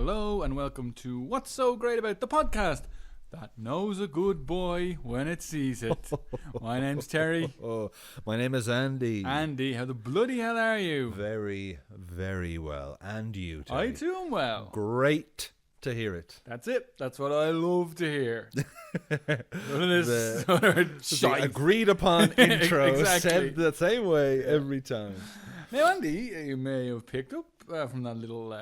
Hello and welcome to What's So Great About the Podcast that knows a good boy when it sees it. My name's Terry. My name is Andy. Andy, how the bloody hell are you? Very, very well. And you, Terry? I too am well. Great to hear it. That's it. That's what I love to hear. None of this sort of shite. The agreed upon intro Exactly. said the same way every time. Now, Andy, you may have picked up from that little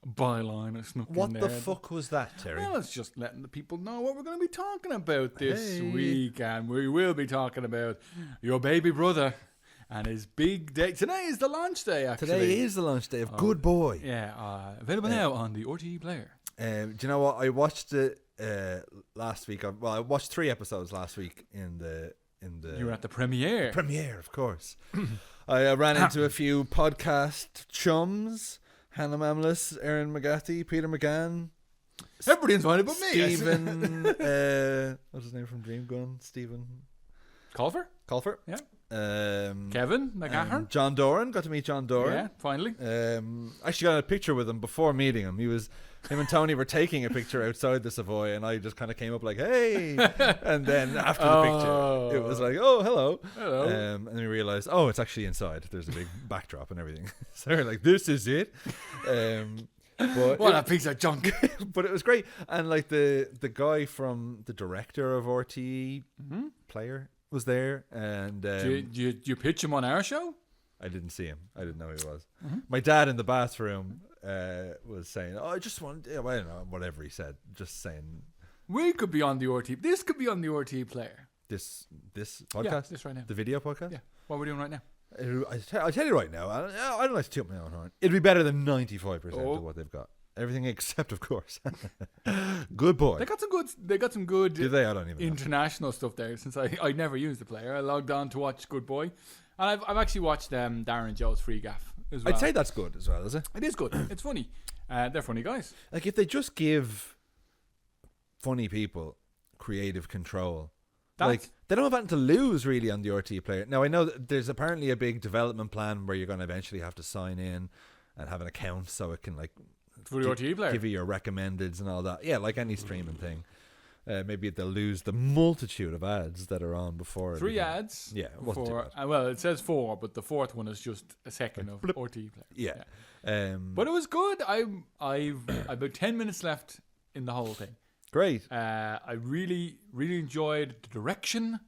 byline I snuck in there. What the fuck was that, Terry? Well, it's just letting the people know what we're going to be talking about this week. And we will be talking about your baby brother and his big day. Today is the launch day, actually. Today is the launch day of Good Boy. Yeah, available now on the RTE player. Do you know what? I watched it last week. I watched 3 episodes last week in the. You were at the premiere. Premiere, of course. I ran into a few podcast chums. Hannah Mamlis, Erin McGathy, Peter McGann. Everybody invited but me. Stephen, what's his name from Dream Gun? Stephen Colfer? Yeah. Kevin McGahern. John Doran. Got to meet John Doran. Yeah, finally. Actually got a picture with him before meeting him. Him and Tony were taking a picture outside the Savoy, and I just kind of came up like, "Hey!" And then after the picture, it was like, "Oh, hello." And then we realized, oh, it's actually inside. There's a big backdrop and everything. So we're like, "This is it." But what a piece of junk. But it was great, and like the guy from the director of RTE player was there, and Did you pitch him on our show? I didn't see him. I didn't know who he was. My dad in the bathroom was saying, "Oh, I just want," I don't know, whatever he said, just saying, We could be on the RTE. This could be on the RTE player. this podcast, Yeah, this right now. the video podcast. Yeah. What we're doing right now. I'll tell you right now, I don't like to toot my own horn. It'd be better than 95% of what they've got. Everything except, of course, Good Boy. They got some good. Do they? I don't even know. International stuff there. Since I never used the player, I logged on to watch Good Boy, and I've actually watched Darren Joe's Free Gaff as well. I'd say that's good as well, is it? It is good. It's funny. They're funny guys. Like if they just give funny people creative control. Like they don't have anything to lose really on the RT player. Now I know that there's apparently a big development plan where you're going to eventually have to sign in and have an account so it can like for the RTE player give you your recommendeds and all that. Yeah, like any streaming thing. Maybe they'll lose the multitude of ads that are on before. 3 ads. Yeah, it wasn't too bad. Well, it says 4, but the 4th one is just a second of RTE player. Yeah. But it was good. I've about 10 minutes left in the whole thing. Great. I really, really enjoyed the direction.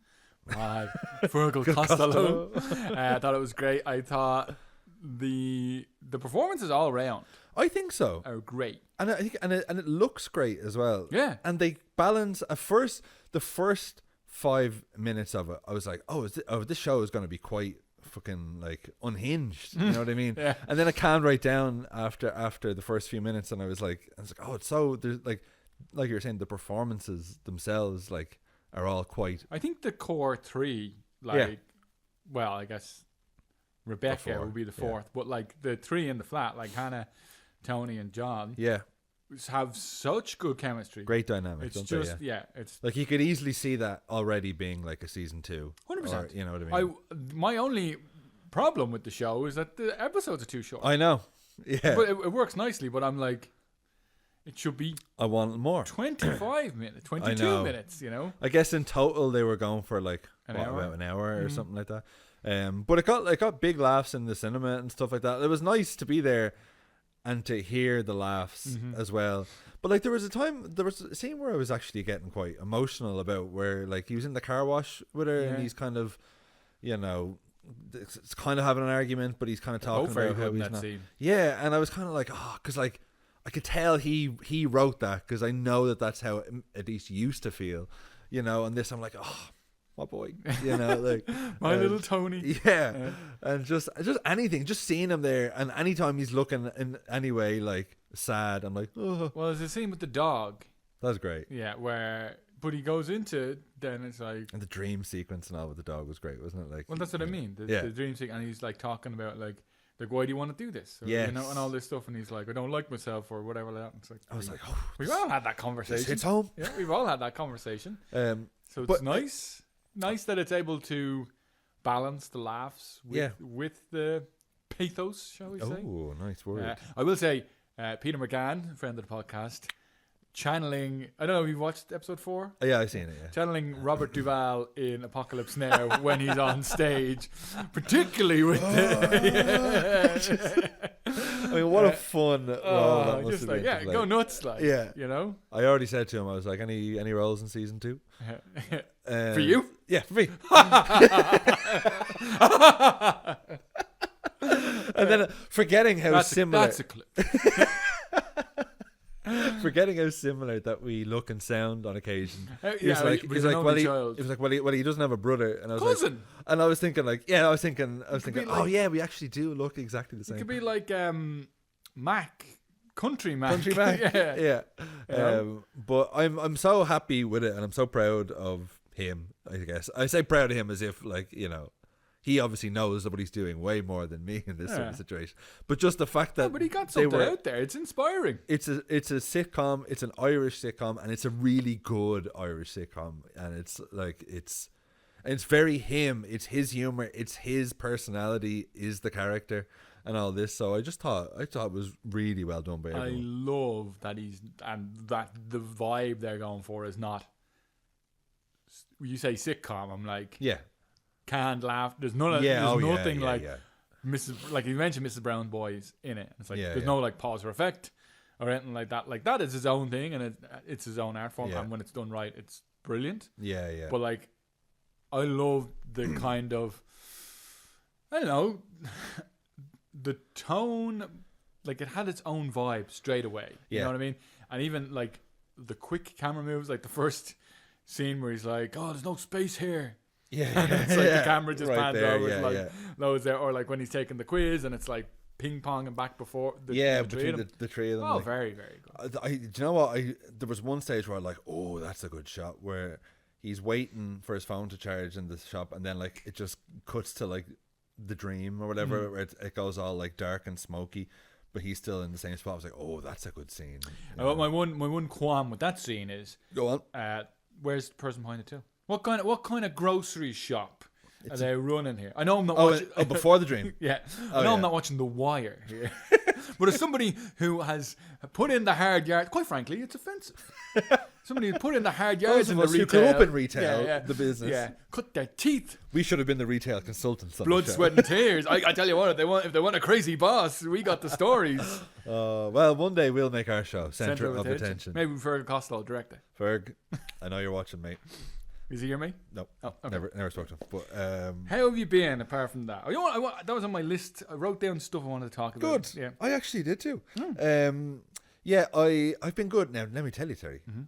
Fergal Costello. I thought it was great. I thought the performances all around I think so. are great. And I think and it looks great as well. Yeah. And they balance the first 5 minutes of it. I was like, this show is going to be quite fucking like unhinged. You know what I mean? Yeah. And then I calmed right down after the first few minutes, and I was like, oh, it's so there's like you were saying, the performances themselves like are all quite. I think the core 3, well, I guess Rebecca would be the 4th, but like the 3 in the flat, like Hannah, Tony, and John, have such good chemistry. Great dynamics. It's just it's like you could easily see that already being like a season 2. 100%. You know what I mean? My only problem with the show is that the episodes are too short. I know. Yeah. But it works nicely, but I'm like, it should be I want more. 25 minutes, 22 minutes, you know? I guess in total they were going for like about an hour or something like that. But it got big laughs in the cinema and stuff like that. It was nice to be there and to hear the laughs as well. But like there was a scene where I was actually getting quite emotional about where like he was in the car wash with her and he's kind of, you know, it's kind of having an argument, but he's kind of talking about how he's not. Scene. Yeah, and I was kind of like, because like I could tell he wrote that because I know that's how it at least used to feel, you know. And this I'm like, my boy, you know, like my little Tony. Yeah. And just anything, just seeing him there, and anytime he's looking in any way like sad, I'm like, oh. Well, there's a scene with the dog. That's great. Yeah, but he goes into then it's like, and the dream sequence and all with the dog was great, wasn't it? Like, well, that's what I mean. The dream sequence, and he's like talking about like why do you want to do this? Or, you know, and all this stuff, and he's like, I don't like myself or whatever like that. And it's like, I was like, we've all had that conversation. It's home. Yeah, we've all had that conversation. So it's nice that it's able to balance the laughs with the pathos, shall we say? Oh, nice word. I will say Peter McGann, friend of the podcast, channeling. I don't know if you've watched episode 4. Oh, yeah, I've seen it. Yeah. Channeling Robert Duvall in Apocalypse Now when he's on stage, particularly with the. I mean, what a fun role that must have been. Go nuts, like. Yeah, you know. I already said to him, I was like, any roles in season 2? For you? Yeah, for me. And then forgetting how similar. That's a clip. Forgetting how similar that we look and sound on occasion. He was like, well, he doesn't have a brother, and I was cousin. Like, and I was thinking, like, yeah, I was thinking, oh yeah, we actually do look exactly the same. It could be like Mac, Country Mac, Country Mac, yeah. Yeah. But I'm so happy with it, and I'm so proud of him. I guess I say proud of him as if, like, you know, he obviously knows what he's doing way more than me in this sort of situation. But just the fact that but he got something out there. It's inspiring. It's a sitcom. It's an Irish sitcom, and it's a really good Irish sitcom. And it's like it's very him. It's his humor. It's his personality is the character and all this. So I thought it was really well done by everyone. I love that that the vibe they're going for is not. You say sitcom, I'm like, yeah. Canned laugh. There's nothing like Mrs. Like you mentioned, Mrs. Brown Boys in it. It's like there's no like pause or effect or anything like that. Like that is his own thing, and it's his own art form. And when it's done right, it's brilliant. Yeah, yeah. But like, I love the kind of, I don't know, the tone. Like it had its own vibe straight away. You know what I mean? And even like the quick camera moves, like the first scene where he's like, "Oh, there's no space here." Yeah, and it's like the camera just pans over, loads there, or like when he's taking the quiz and it's like ping pong and back before between the three of them. Oh, like, very, very good. Do you know what? There was one stage where I was like, oh, that's a good shot, where he's waiting for his phone to charge in the shop, and then like it just cuts to like the dream or whatever, where it goes all like dark and smoky, but he's still in the same spot. I was like, oh, that's a good scene. My one qualm with that scene is, go on. Where's the person behind it too? What kind of grocery shop are they running here? I know I'm not watching. Before the dream. Yeah. I know I'm not watching The Wire here. But as somebody who has put in the hard yards, quite frankly, it's offensive. Somebody who put in the hard yards in the retail. Who grew up in retail, the business. Yeah. Cut their teeth. We should have been the retail consultants. Blood, sweat and tears. I tell you what, if they want a crazy boss, we got the stories. Well, one day we'll make our show Centre of Attention. Maybe Ferg Costello, director. Ferg, I know you're watching, mate. Is he hear me? No. Oh, okay. Never spoke to him. But how have you been apart from that? That was on my list. I wrote down stuff I wanted to talk about. Good. Yeah. I actually did too. I've been good. Now let me tell you, Terry. Mm-hmm.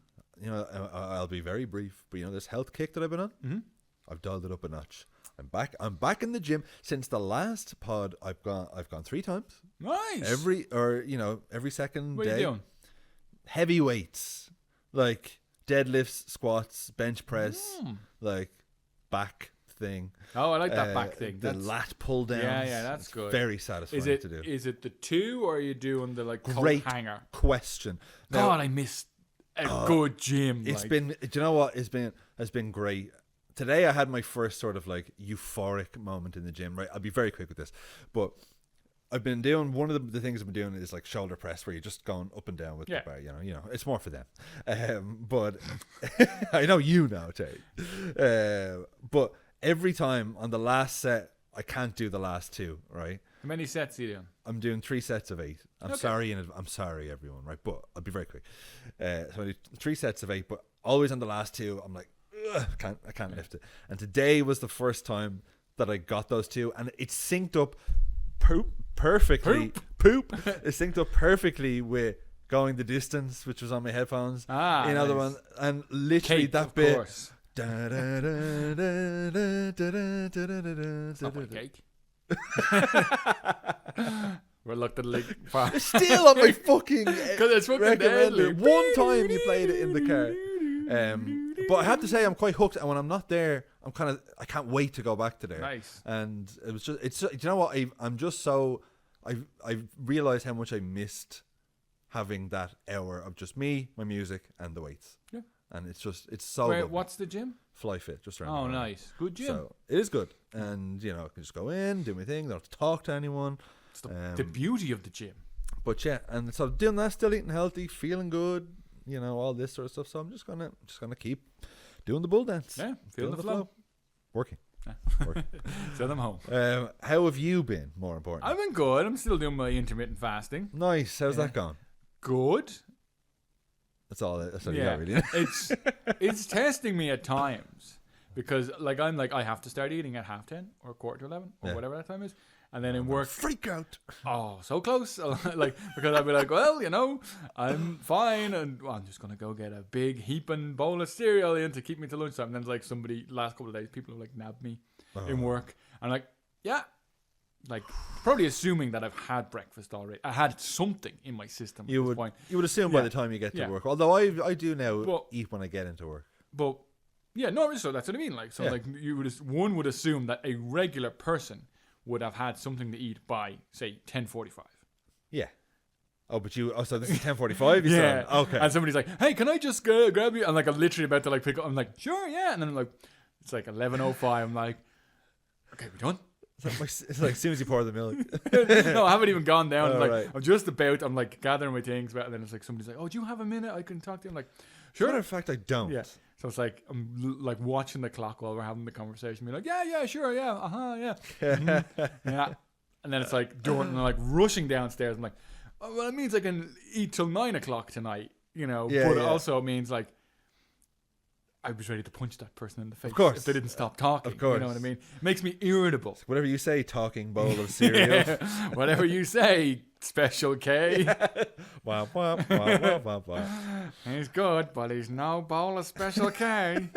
You know, I'll be very brief. But you know, this health kick that I've been on, I've dialed it up a notch. I'm back in the gym since the last pod. I've gone 3 times. Nice. Every second what day. What are you doing? Heavy weights, like deadlifts, squats, bench press, like back thing. Oh, I like that back thing. The lat pull down. Yeah, that's good. Very satisfying to do. Is it the 2 or are you doing the like great hanger? Question. Now, God, I missed a good gym. It's been. Do you know what? It's been great. Today I had my first sort of like euphoric moment in the gym. Right, I'll be very quick with this, but I've been doing one of the things I've been doing is like shoulder press, where you're just going up and down with the bar. You know, it's more for them. But I know you know, Terry. But every time on the last set, I can't do the last 2. Right? How many sets are you doing? I'm doing 3 sets of 8. I'm sorry, everyone. Right? But I'll be very quick. So I do 3 sets of 8, but always on the last 2, I'm like, I can't lift it. And today was the first time that I got those 2, and it synced up perfectly. It synced up perfectly with going the distance, which was on my headphones. Another one, and literally Kate, that bit. Course. Stop it, Cake. Reluctantly, it's still on my fucking. Because it's fucking deadly. One time you played it in the car. But I have to say I'm quite hooked, and when I'm not there, I can't wait to go back to there. Nice. And it was just, do you know what? I've realized how much I missed having that hour of just me, my music, and the weights. Yeah. And it's so good. What's the gym? Fly Fit, just around. Oh, nice. Good gym. So it is good. And, you know, I can just go in, do my thing, don't have to talk to anyone. It's the beauty of the gym. But yeah, and so doing that, still eating healthy, feeling good, all this sort of stuff. So I'm just gonna keep doing the bull dance. Yeah, feeling the flow. Working. Send them home. How have you been? More important. I've been good. I'm still doing my intermittent fasting. Nice. How's that going? Good. That's all you got, really. It's testing me at times because I have to start eating at 10:30 or 11:15 or whatever that time is. And then in work, freak out. Oh, so close! Because I'd be like, well, I'm fine, and I'm just gonna go get a big heaping bowl of cereal in to keep me to lunchtime. And then somebody last couple of days, people have nabbed me in work. I'm like, yeah, probably assuming that I've had breakfast already. I had something in my system. At this point. You would assume by the time you get to work. Although I do now eat when I get into work. But yeah, no, so that's what I mean. One would assume that a regular person would have had something to eat by, say, 10:45. Yeah. Oh, but so this is 10:45? Yeah. Okay. And somebody's like, hey, can I just grab you? I'm I'm literally about to pick up. I'm like, sure, yeah. And then I'm like, it's 11:05. I'm like, okay, we done? It's as soon as you pour the milk. No, I haven't even gone down. Right. I'm just about, I'm gathering my things. And then it's somebody's like, oh, do you have a minute? I can talk to you. I'm like, sure. Matter of fact, I don't. Yeah. So it's I'm watching the clock while we're having the conversation. Being like, yeah, sure, yeah, yeah. Mm-hmm. Yeah. And then it's done, and I'm rushing downstairs. I'm like, oh, well, it means I can eat till 9 o'clock tonight, but it also means I was ready to punch that person in the face. Of course. If they didn't stop talking. Of course. You know what I mean? It makes me irritable. Whatever you say, talking bowl of cereal. Whatever you say, Special K. Wah, wah, wah, wah, wah, wah. He's good, but he's no bowl of Special K.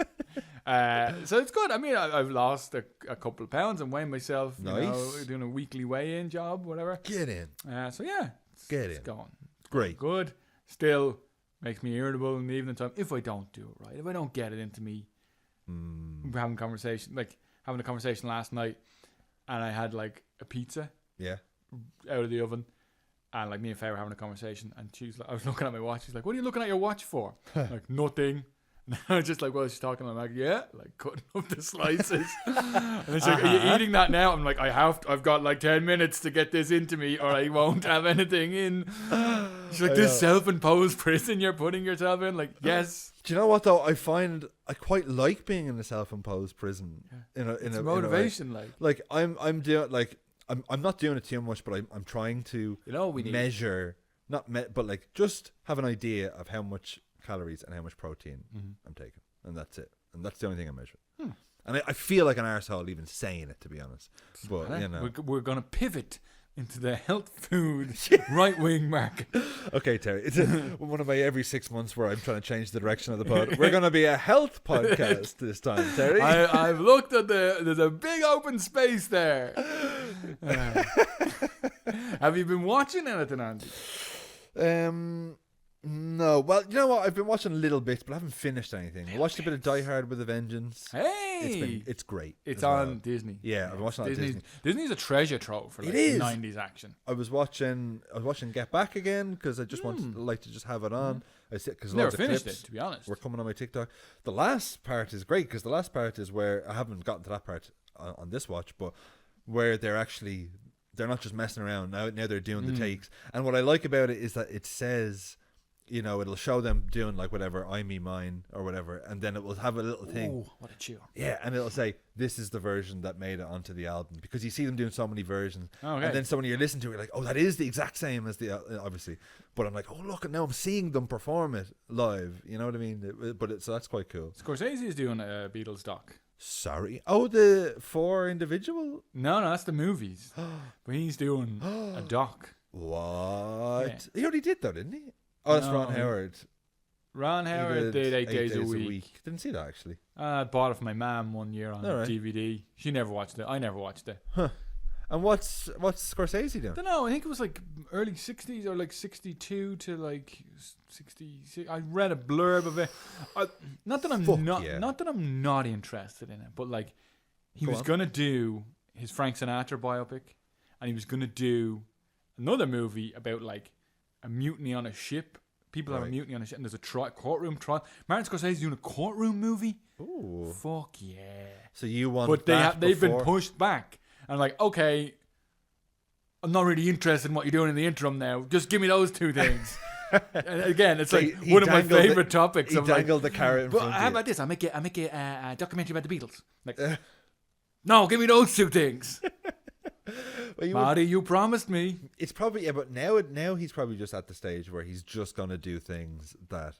So it's good. I mean, I've lost a couple of pounds and weighing myself. Nice. Doing a weekly weigh-in job, whatever. Get in. So yeah. It's going. Great. Good. Still makes me irritable in the evening time if I don't do it right. If I don't get it into me. We're having a conversation last night, and I had a pizza. Yeah. Out of the oven. And me and Faye were having a conversation, and I was looking at my watch. She's like, "What are you looking at your watch for?" Nothing. And I was just well, she's talking. I'm like, "Yeah," cutting up the slices. And then she's like, "Are you eating that now?" I'm like, I've got 10 minutes to get this into me, or I won't have anything in. She's like, "This self-imposed prison you're putting yourself in." Yes. Do you know what though? I find I quite like being in a self-imposed prison. Yeah. It's motivation, I'm doing I'm not doing it too much, but I'm trying to measure, but just have an idea of how much calories and how much protein I'm taking, and that's it. And that's the only thing I'm measuring. And I feel like an arsehole even saying it, to be honest. But we're going to pivot into the health food right-wing market. Okay, Terry. It's one of my every 6 months where I'm trying to change the direction of the pod. We're going to be a health podcast this time, Terry. I've looked at there's a big open space there. Have you been watching anything, Andy? No. Well, you know what? I've been watching a little bit, but I haven't finished anything. I watched a bit of Die Hard with a Vengeance. Hey! It's great. It's on Disney. Yeah, I've been watching it on Disney. Disney's a treasure trove for 90s action. I was watching Get Back again because I just wanted to just have it on. Cause never finished it, to be honest. We're coming on my TikTok. The last part is great because the last part is where I haven't gotten to that part on this watch, but where they're not just messing around. Now they're doing the takes. And what I like about it is that it says, it'll show them doing whatever, I Me Mine or whatever, and then it will have a little thing. Oh, what a chill. Yeah, and it'll say, this is the version that made it onto the album, because you see them doing so many versions. Okay. And then so when you listen to it, you're like, oh, that is the exact same as the, obviously. But I'm like, oh, look, now I'm seeing them perform it live. You know what I mean? So that's quite cool. Scorsese is doing a Beatles doc. Sorry. Oh, the 4 individual? No, that's the movies. But he's doing a doc. What? Yeah. He already did though, didn't he? Oh, that's Ron Howard. Ron Howard did 8 days a week. Didn't see that, actually. I bought it for my mum one year on DVD. She never watched it. I never watched it. Huh. And what's Scorsese doing? I don't know. I think it was early 60s or 62 to 66. I read a blurb of it. Not that I'm not interested in it, but he was going to do his Frank Sinatra biopic, and he was going to do another movie about a mutiny on a ship. People have a mutiny on a ship, and there's a courtroom trial. Martin Scorsese's doing a courtroom movie. Ooh, fuck yeah! So you want? But they've been pushed back, and okay, I'm not really interested in what you're doing in the interim now. Just give me those two things. And again, it's like one of my favorite topics. He dangled the carrot in front of you. How about this? I make a documentary about the Beatles. Like, no, give me those two things. Marty, you promised me. It's probably but now he's probably just at the stage where he's just gonna do things that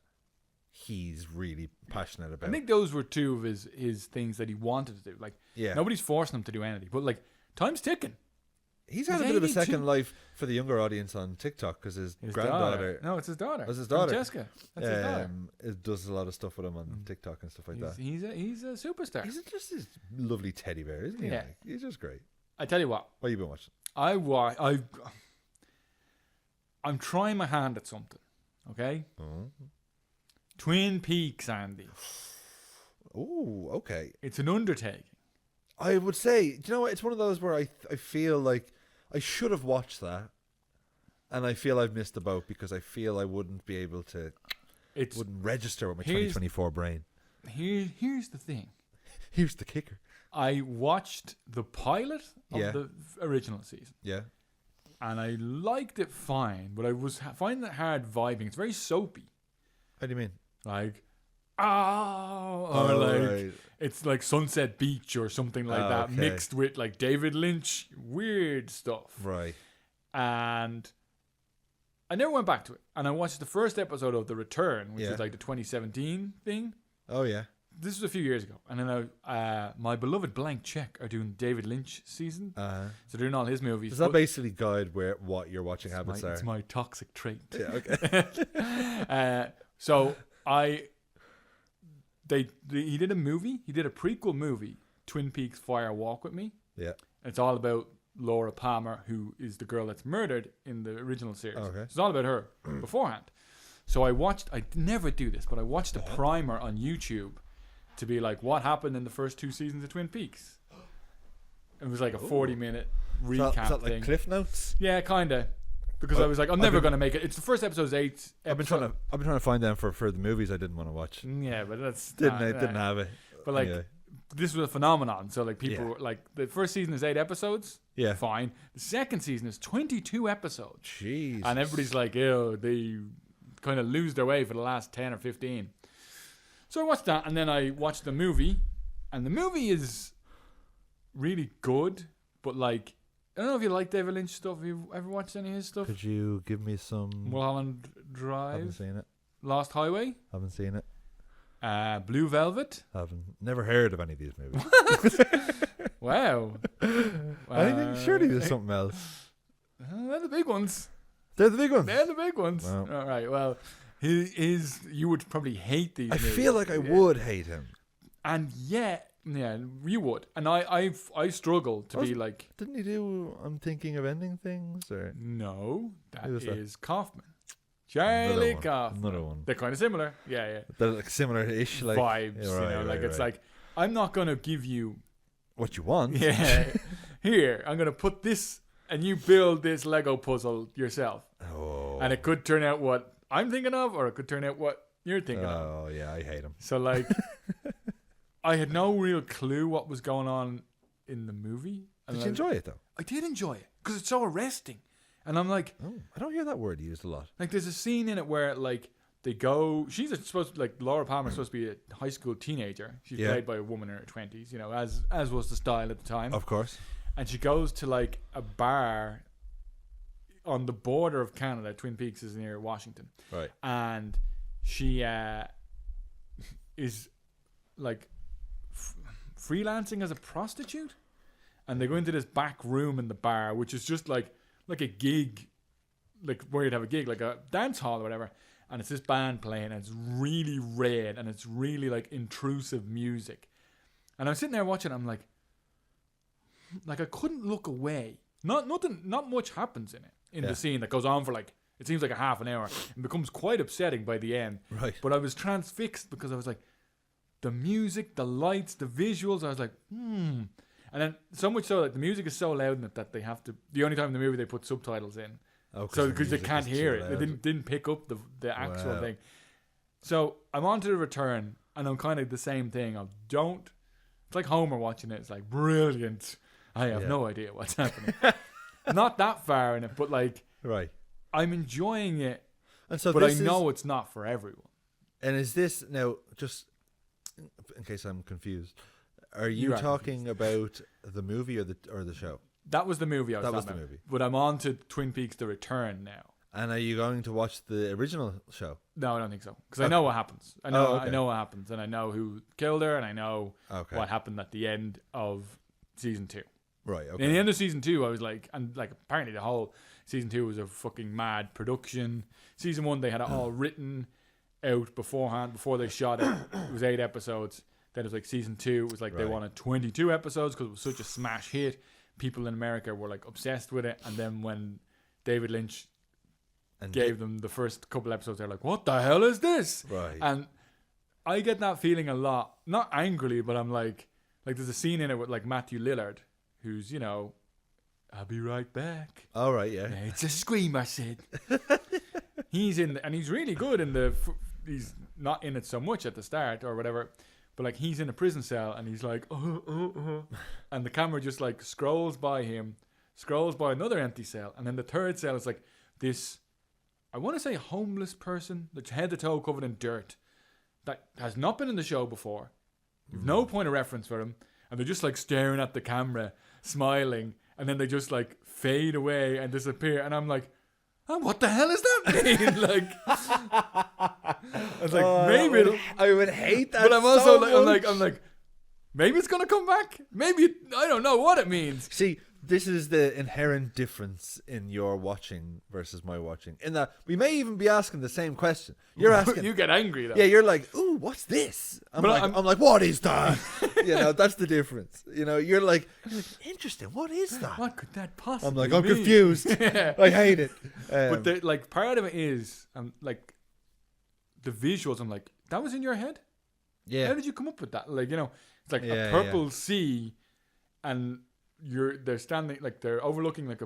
he's really passionate about. I think those were two of his things that he wanted to do. Like, nobody's forcing him to do anything, but like, time's ticking. He's had a bit of a second life for the younger audience on TikTok because his granddaughter. No, it's his daughter. It's his daughter. Jessica. That's his daughter. It does a lot of stuff with him on TikTok and stuff like that. He's a superstar. He's just this lovely teddy bear, isn't he? Yeah. Like, he's just great. I tell you what. What have you been watching? I'm trying my hand at something. Okay? Twin Peaks, Andy. Oh, okay. It's an undertaking. I would say, do you know what? It's one of those where I feel like I should have watched that, and I feel I've missed the boat because I feel I wouldn't be able to. Wouldn't register with my 2024 brain. Here's the thing. Here's the kicker. I watched the pilot of the original season. Yeah. And I liked it fine, but I was finding it hard vibing. It's very soapy. How do you mean? Like, right. It's like Sunset Beach or something like that, mixed with like David Lynch weird stuff. Right. And I never went back to it. And I watched the first episode of The Return, which is like the 2017 thing. Oh, yeah. This was a few years ago. And then my beloved Blank Check are doing David Lynch season. So they're doing all his movies. Does that basically guide what your watching habits are? It's my toxic trait. Yeah, okay. So he did a movie. He did a prequel movie, Twin Peaks Fire Walk With Me. Yeah. It's all about Laura Palmer, who is the girl that's murdered in the original series. Okay. It's all about her beforehand. So I never do this, but I watched a primer on YouTube to be like, what happened in the first 2 seasons of Twin Peaks? It was like a 40-minute recap is that like thing. Cliff Notes? Yeah, kind of. Because I was like, I'm never going to make it. It's the first episode's 8. I've been trying to find them for the movies I didn't want to watch. Yeah, but that's didn't have it. But like, this was a phenomenon. So like, people were like, the first season is 8 episodes. Yeah, fine. The second season is 22 episodes. Jeez. And everybody's like, ew, they kind of lose their way for the last 10 or 15. So I watched that, and then I watched the movie, and the movie is really good, but like, I don't know if you like David Lynch stuff. Have you ever watched any of his stuff? Could you give me some? Mulholland Drive. Haven't seen it. Lost Highway. Haven't seen it. Blue Velvet. Never heard of any of these movies. Wow. I think surely there's something else. They're the big ones. They're the big ones. They're the big ones. Wow. All right. Well, you would probably hate these. I feel like I would hate him. And yet. Yeah, you would, and I struggle to be like. Didn't he do? I'm thinking of ending things, or no? That is Kaufman, Charlie Kaufman. Another one. They're kind of similar. Yeah. They're like similar-ish, like vibes. It's like I'm not gonna give you what you want. Yeah, here I'm gonna put this, and you build this Lego puzzle yourself. Oh. And it could turn out what I'm thinking of, or it could turn out what you're thinking of. Oh yeah, I hate him. So like. I had no real clue what was going on in the movie. Did you enjoy it though? I did enjoy it because it's so arresting. And I'm like, I don't hear that word used a lot. Like, there's a scene in it where like they go. She's supposed to, like, Laura Palmer's supposed to be a high school teenager. She's played by a woman in her 20s, you know, as was the style at the time. Of course. And she goes to like a bar on the border of Canada. Twin Peaks is near Washington, right? And she is like. Freelancing as a prostitute, and they go into this back room in the bar, which is just like a gig, like where you'd have a gig, like a dance hall or whatever, and it's this band playing, and it's really red, and it's really like intrusive music, and I'm sitting there watching, I'm like I couldn't look away. Not much happens in it in the scene that goes on for like, it seems like a half an hour and becomes quite upsetting by the end, right? But I was transfixed because I was like, the music, the lights, the visuals, I was like, And then so much so that the music is so loud in it that they have to, the only time in the movie they put subtitles in. Oh, so because they can't hear it. They didn't pick up the actual thing. So I'm on to The Return, and I'm kind of the same thing. It's like Homer watching it. It's like, brilliant. I have no idea what's happening. not that far in it, but like, right. I'm enjoying it, and so but I know it's not for everyone. And is this now, just in case I'm confused, are you talking about the movie or the show? That was the movie. That was the movie. But I'm on to Twin Peaks: The Return now. And are you going to watch the original show? No, I don't think so. Because I know what happens. I know what happens, and I know who killed her, and I know what happened at the end of season 2. Right. Okay. In the end of season 2, I was like, and like apparently the whole season 2 was a fucking mad production. Season 1 they had it all written out beforehand before they shot it. It was 8 episodes. Then it was like season 2. It was like they wanted 22 episodes because it was such a smash hit. People in America were like obsessed with it, and then when David Lynch gave them the first couple episodes, they're like, what the hell is this? Right. And I get that feeling a lot, not angrily, but I'm like there's a scene in it with like Matthew Lillard, who's, you know, I'll be right back. All right, yeah. It's a screamer, Sid. He's in, and he's really good in he's not in it so much at the start or whatever, but like he's in a prison cell and he's like, and the camera just like scrolls by him, scrolls by another empty cell, and then the third cell is like this, I want to say homeless person that's head to toe covered in dirt that has not been in the show before. You've no point of reference for him, and they're just like staring at the camera, smiling, and then they just like fade away and disappear, and I'm like, oh, what the hell is that mean? Like, I was like, maybe I would hate that. But I'm also so I'm like, maybe it's gonna come back. Maybe I don't know what it means. See, this is the inherent difference in your watching versus my watching. In that we may even be asking the same question. You're asking, you get angry though. Yeah, you're like, ooh, what's this? I'm like, what is that? You know, that's the difference. You know, you're like, interesting. What is that? What could that possibly? I'm like, I'm confused. I hate it. But like, part of it is, like, the visuals. I'm like, that was in your head. Yeah. How did you come up with that? Like, you know, it's like a purple sea, and they're standing, like, they're overlooking like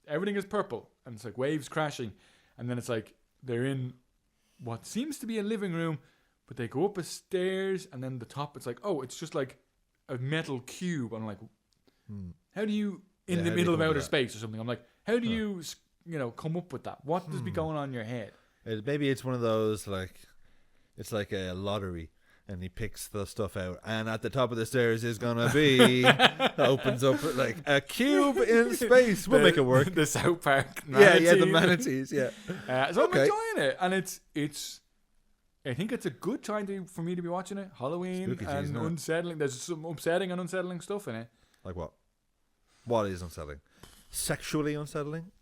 everything is purple, and it's like waves crashing, and then it's like they're in what seems to be a living room, but they go up a stairs, and then the top, it's like, oh, it's just like a metal cube. I'm like, how do you in the middle of outer space or something? I'm like, how do you come up with that? What does be going on in your head? Maybe it's one of those, like, it's like a lottery, and he picks the stuff out, and at the top of the stairs is gonna be opens up like a cube in space. We'll make it work. The South Park manatees. Yeah, the manatees. Yeah. So I'm enjoying it, and it's. I think it's a good time for me to be watching it. Halloween Spooky and season, unsettling. There's some upsetting and unsettling stuff in it. Like what? What is unsettling? Sexually unsettling?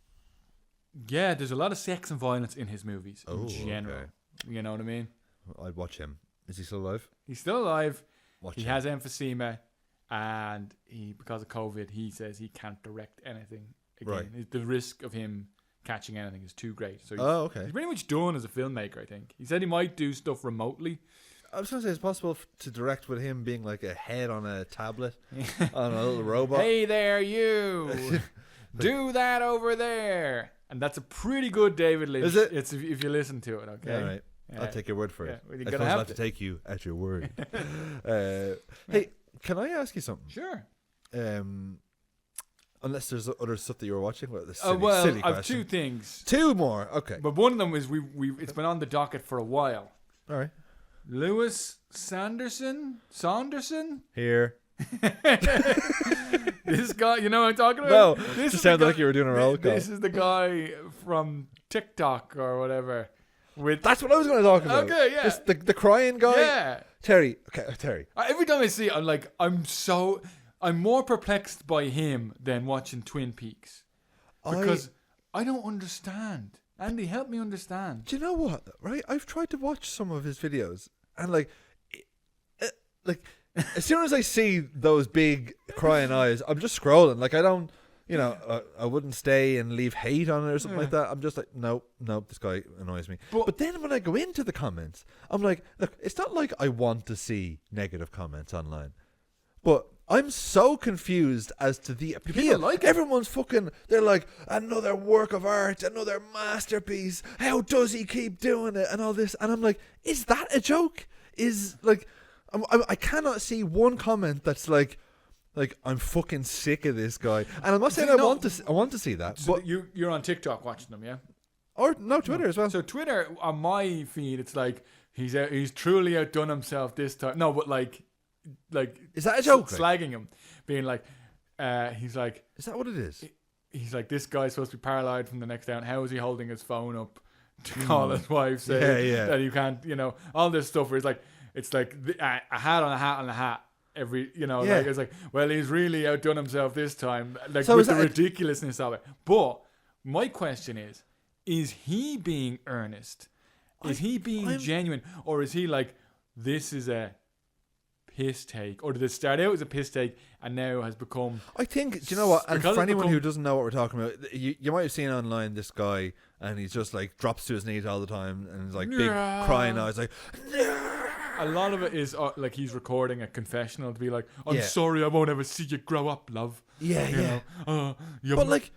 Yeah, there's a lot of sex and violence in his movies in general. Okay. You know what I mean? I'd watch him. Is he still alive? He's still alive. Watch he him. has emphysema, and because of COVID, he says he can't direct anything again. Right. The risk of him catching anything is too great. So he's pretty much done as a filmmaker, I think. He said he might do stuff remotely. I was going to say, it's possible to direct with him being like a head on a tablet on a little robot. Hey there, you! Do that over there! And that's a pretty good David Lynch. Is it? It's if you listen to it, okay? All right. I'll take your word for it. Well, I suppose I'll have to take you at your word. Hey, can I ask you something? Sure. Unless there's other stuff that you're watching. Well, I have 2 things. 2 more. Okay. But one of them is it's been on the docket for a while. All right. Lewis Saunderson? Here. This guy, you know what I'm talking about? No, this just sounded like you were doing a roll call. This is the guy from TikTok or whatever. That's what I was going to talk about. Okay, yeah. The crying guy? Yeah. Terry. Okay, Terry. Every time I see it, I'm like, I'm more perplexed by him than watching Twin Peaks. Because I don't understand. Andy, help me understand. Do you know what? Right? I've tried to watch some of his videos, and like as soon as I see those big crying eyes, I'm just scrolling. Like, I don't, I wouldn't stay and leave hate on it or something like that. I'm just like, nope, this guy annoys me. But then when I go into the comments, I'm like, look, it's not like I want to see negative comments online, but I'm so confused as to the appeal. People like it. Everyone's they're like, another work of art, another masterpiece. How does he keep doing it? And all this. And I'm like, is that a joke? I cannot see one comment that's like, Like, I'm fucking sick of this guy, and I'm not saying I want to see that. So but you're on TikTok watching them, yeah? Or no, Twitter as well. So Twitter on my feed, it's like he's truly outdone himself this time. No, but like is that a joke? Slagging him, being like, he's like, is that what it is? He's like, this guy's supposed to be paralyzed from the neck down. How is he holding his phone up to call his wife, saying that you can't, all this stuff where it's like a hat on a hat on a hat. Every, like it's like, well, he's really outdone himself this time, like so with the ridiculousness of it. But my question is he being earnest? Is he being genuine? Or is he like, this is a piss take? Or did it start out as a piss take and now has become... I think, do you know what? And for anyone who doesn't know what we're talking about, you might have seen online this guy and he's just like drops to his knees all the time and he's like big crying out. He's like... A lot of it is like he's recording a confessional to be like, I'm sorry, I won't ever see you grow up, love. Yeah. But like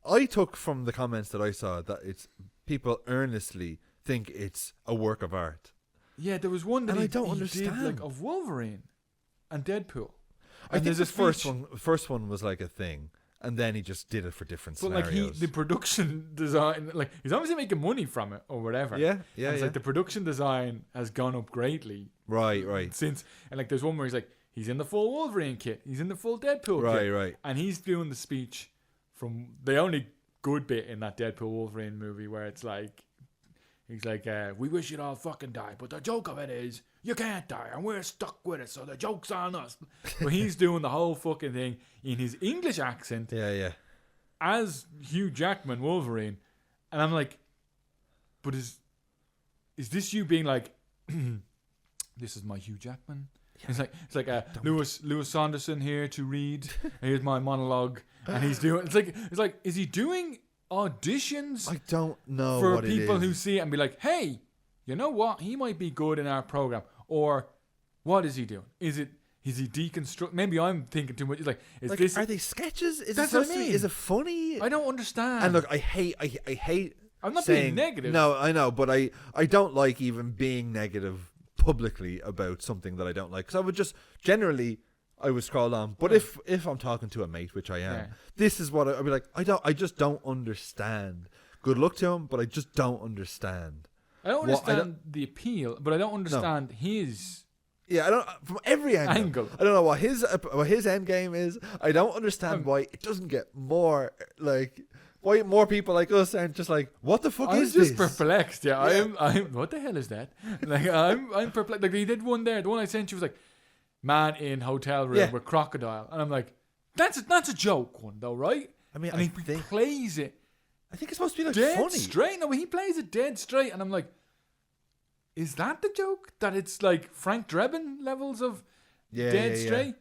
I took from the comments that I saw that it's people earnestly think it's a work of art. Yeah, there was one that I don't understand, did, like of Wolverine and Deadpool. I think this first one was like a thing. And then he just did it for different scenarios. Like the production design, like he's obviously making money from it or whatever. Yeah. It's like the production design has gone up greatly. Right. Since, and like there's one where he's in the full Wolverine kit, he's in the full Deadpool kit. Right. And he's doing the speech from the only good bit in that Deadpool Wolverine movie where it's like, he's like, we wish you'd all fucking die, but the joke of it is, you can't die, and we're stuck with it, so the joke's on us. But he's doing the whole fucking thing in his English accent. Yeah. As Hugh Jackman Wolverine. And I'm like, but is this you being like, this is my Hugh Jackman? Yeah. It's like Lewis Saunderson here to read. Here's my monologue. And he's doing, it's like, is he doing auditions? I don't know for what people it is. Who see it and be like, hey, you know what? He might be good in our program. Or what is he doing? Is he deconstruct? Maybe I'm thinking too much. Like, this? Are they sketches? Is that's it what I mean. Is it funny? I don't understand. And look, I hate. I'm not saying, being negative. No, I know, but I don't like even being negative publicly about something that I don't like. Because I would just generally I would scroll on. But if I'm talking to a mate, which I am, this is what I'd be like. I just don't understand. Good luck to him, but I just don't understand. I don't understand the appeal, but I don't understand his. Yeah, I don't. From every angle. I don't know what his end game is. I don't understand why it doesn't get more like. Why more people like us aren't just like, what the fuck is this? I'm just perplexed. Yeah, I'm. What the hell is that? Like, I'm perplexed. Like, he did one there. The one I sent you was like, man in hotel room with crocodile, and I'm like, that's a joke one though, right? I mean, and he plays it. I think it's supposed to be like dead funny. Straight. No, he plays it dead straight, and I'm like, is that the joke? That it's like Frank Drebin levels of dead straight?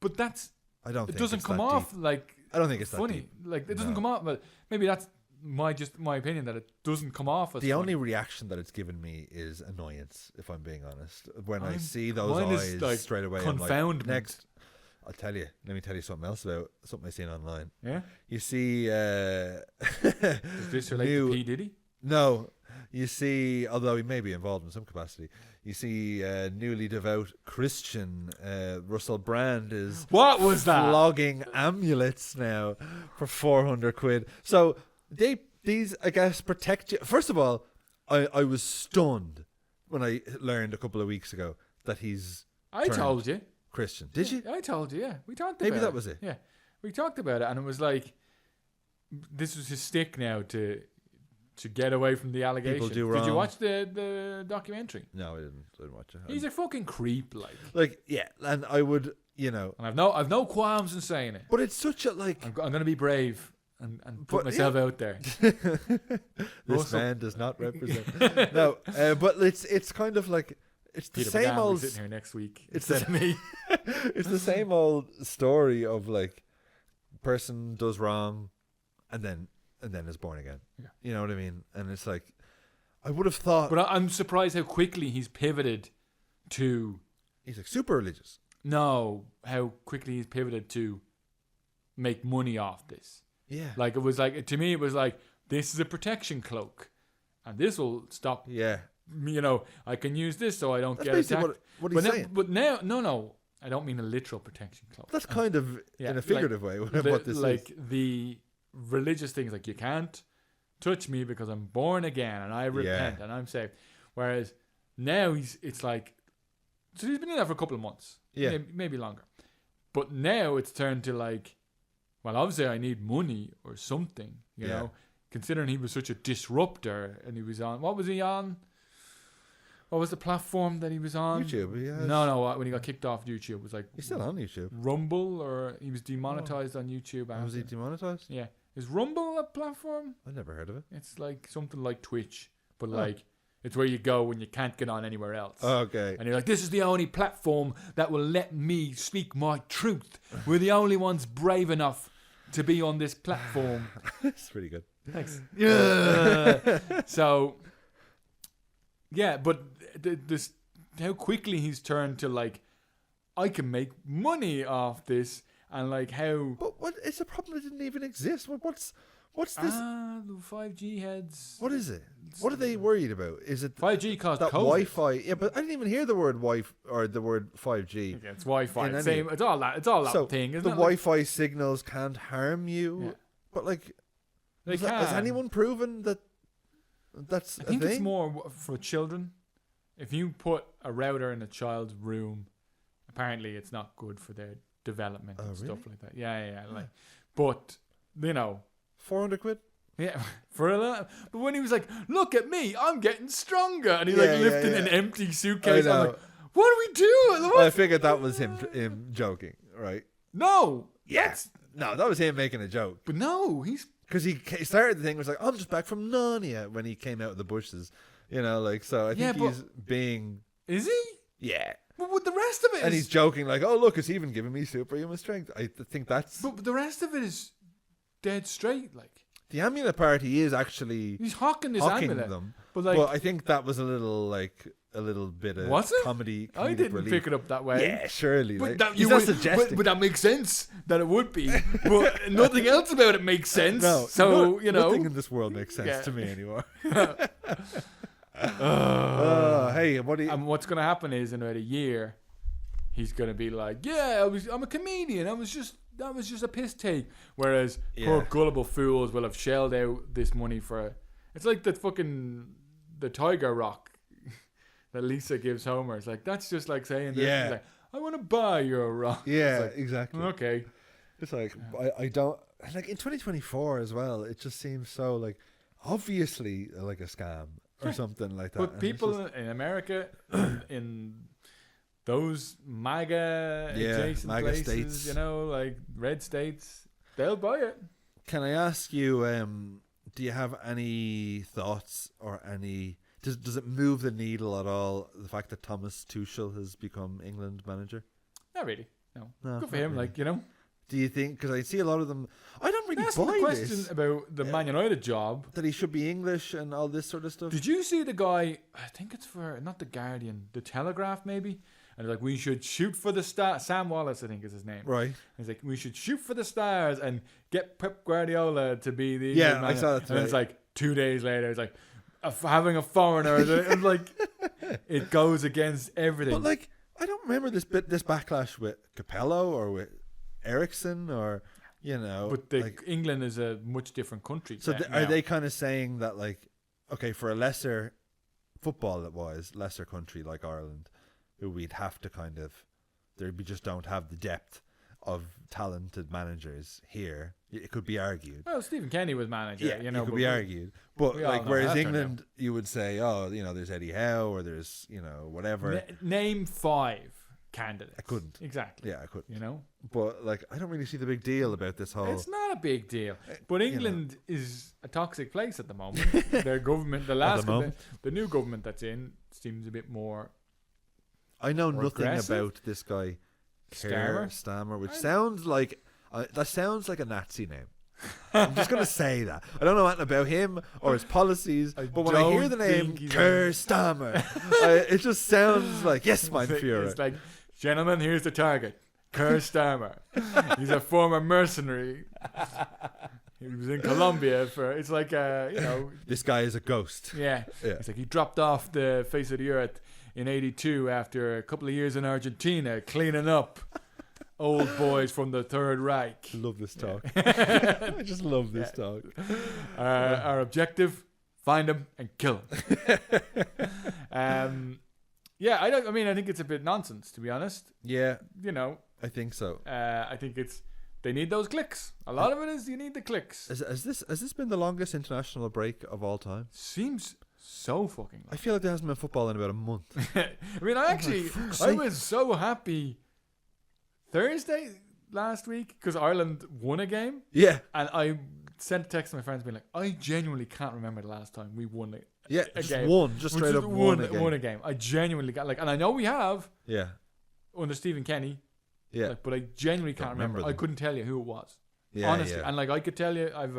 But that's. I don't. It doesn't come off like. I don't think it's funny. That deep. Like it doesn't come off, but maybe that's my opinion that it doesn't come off as the funny. only reaction that it's given me is annoyance. If I'm being honest, when I see those eyes like straight away, I'm like, next. I'll tell you. Let me tell you something else about something I seen online. Yeah. You see. Is this related to P. Diddy? No. You see, although he may be involved in some capacity, you see newly devout Christian Russell Brand is flogging amulets now for 400 quid. So these I guess protect you. First of all, I was stunned when I learned a couple of weeks ago that he's told you Christian. Did you? I told you, yeah. We talked about it. Maybe that was it. Yeah. We talked about it and it was like this was his stick now to get away from the allegations. People do wrong. Did you watch the documentary? No, I didn't watch it. He's a fucking creep, like yeah, and I would, and I've no qualms in saying it. But it's such a like. I'm going to be brave and put myself out there. This man does not represent. No, but it's kind of like it's the same old. Sitting here next week. It's me. It's the same old story of like, person does wrong, and then is born again. Yeah. You know what I mean? And it's like, I would have thought. But I'm surprised how quickly he's pivoted to. He's like super religious. No, how quickly he's pivoted to make money off this. Yeah. Like, it was like, to me, it was like, this is a protection cloak. And this will stop I can use this so I don't That's get basically attacked. what he's saying. But now, no, I don't mean a literal protection cloak. That's kind of in a figurative way what this is. Like the religious things, like you can't touch me because I'm born again and I repent and I'm saved. Whereas now it's like, so he's been in there for a couple of months, maybe longer. But now it's turned to like, well, obviously I need money or something, you know, considering he was such a disruptor and he was on, what was he on? What was the platform that he was on? YouTube, yeah. No, when he got kicked off YouTube, it was like... He's still on YouTube. Rumble, or he was demonetized on YouTube. Was he demonetized? Yeah. Is Rumble a platform? I never heard of it. It's like something like Twitch, but like it's where you go when you can't get on anywhere else. Oh, okay. And you're like, this is the only platform that will let me speak my truth. We're the only ones brave enough to be on this platform. It's pretty good. Thanks. Yeah. So, yeah, but this how quickly he's turned to like, I can make money off this, and like how. But what? It's a problem that didn't even exist. What's this? The 5G heads. What is it? What are they worried about? Is it 5G caused that COVID? Wi-Fi? Yeah, but I didn't even hear the word Wi-Fi or the word 5G. Yeah, it's Wi-Fi. Same. It's all that. It's all that thing. Isn't the it? Wi-Fi signals can't harm you. Yeah. But like, has anyone proven that that's a thing? I think it's more for children. If you put a router in a child's room, apparently it's not good for their development and stuff like that. Yeah. Like, but 400 quid. Yeah, for a lot. But when he was like, "Look at me, I'm getting stronger," and he's like lifting an empty suitcase, I'm like, "What are we doing?" I figured that was him joking, right? No. Yes. No, that was him making a joke. But no, because he started the thing was like, "I'm just back from Narnia" when he came out of the bushes, So I think he's being. Is he? Yeah. But with the rest of it, and he's joking like, "Oh, look, it's even giving me superhuman strength." I think that's. But the rest of it is dead straight, like. The amulet party is actually he's hawking amulet, them, but I think that was a little bit of comedy. I didn't relief. Pick it up that way. Yeah, surely. But he's not suggesting. But that makes sense that it would be. But nothing else about it makes sense. No, so nothing in this world makes sense to me anymore. Hey, what's going to happen is in about a year, he's going to be like, "Yeah, I'm a comedian. That was just a piss take." Whereas poor gullible fools will have shelled out this money for. It's like the tiger rock that Lisa gives Homer. It's like that's just like saying, "Yeah, like, I want to buy your rock." Yeah, like, exactly. Okay, it's like I don't like in 2024 as well. It just seems so like obviously like a scam or something like that. But people in America in those MAGA adjacent places, states. Like red states, they'll buy it. Can I ask you, do you have any thoughts or any... Does it move the needle at all, the fact that Thomas Tuchel has become England manager? Not really, no. Good for him, really. Do you think... Because I see a lot of them... I don't really buy the question this. About the Man United job. That he should be English and all this sort of stuff. Did you see the guy... I think it's for... Not The Guardian. The Telegraph, maybe? And like, we should shoot for the stars. Sam Wallace, I think, is his name. Right. He's like, we should shoot for the stars and get Pep Guardiola to be the... Yeah, I saw that today. And it's like 2 days later, it's like... having a foreigner, and like it goes against everything. But like, I don't remember this backlash with Capello or with Ericsson or But England is a much different country. So are they kind of saying that like, okay, for a lesser lesser country like Ireland, who we'd have to kind of, we just don't have the depth of talented managers here. It could be argued. Well, Stephen Kenny was manager. Yeah, it could be argued. But like, whereas England, you would say, there's Eddie Howe or there's whatever. Name 5 candidates. I couldn't. Exactly. Yeah, I couldn't. But like, I don't really see the big deal about this whole. It's not a big deal. But England is a toxic place at the moment. Their government, the new government that's in, seems a bit more. I know nothing about this guy. Stammer, which sounds like a Nazi name. I'm just going to say that. I don't know anything about him or his policies, but when I hear the name Keir Stammer, it just sounds like, yes, mein Führer. It's like, gentlemen, here's the target. Keir Stammer. He's a former mercenary. He was in Colombia it's like this guy is a ghost. Yeah. It's like he dropped off the face of the earth in 82 after a couple of years in Argentina cleaning up old boys from the Third Reich. I love this talk. I just love this talk. Our objective, find him and kill him. I think it's a bit nonsense, to be honest. Yeah. I think so. I think they need those clicks. A lot of it is you need the clicks. Has this been the longest international break of all time? Seems so fucking long. I feel like there hasn't been football in about a month. I was so happy Thursday last week because Ireland won a game. Yeah. And I sent a text to my friends being like, I genuinely can't remember the last time we won a game. Won. Just straight up won a game. I genuinely got and I know we have. Yeah. Under Stephen Kenny. Yeah. But I genuinely can't remember. I couldn't tell you who it was. Yeah. Honestly. Yeah. And I could tell you I've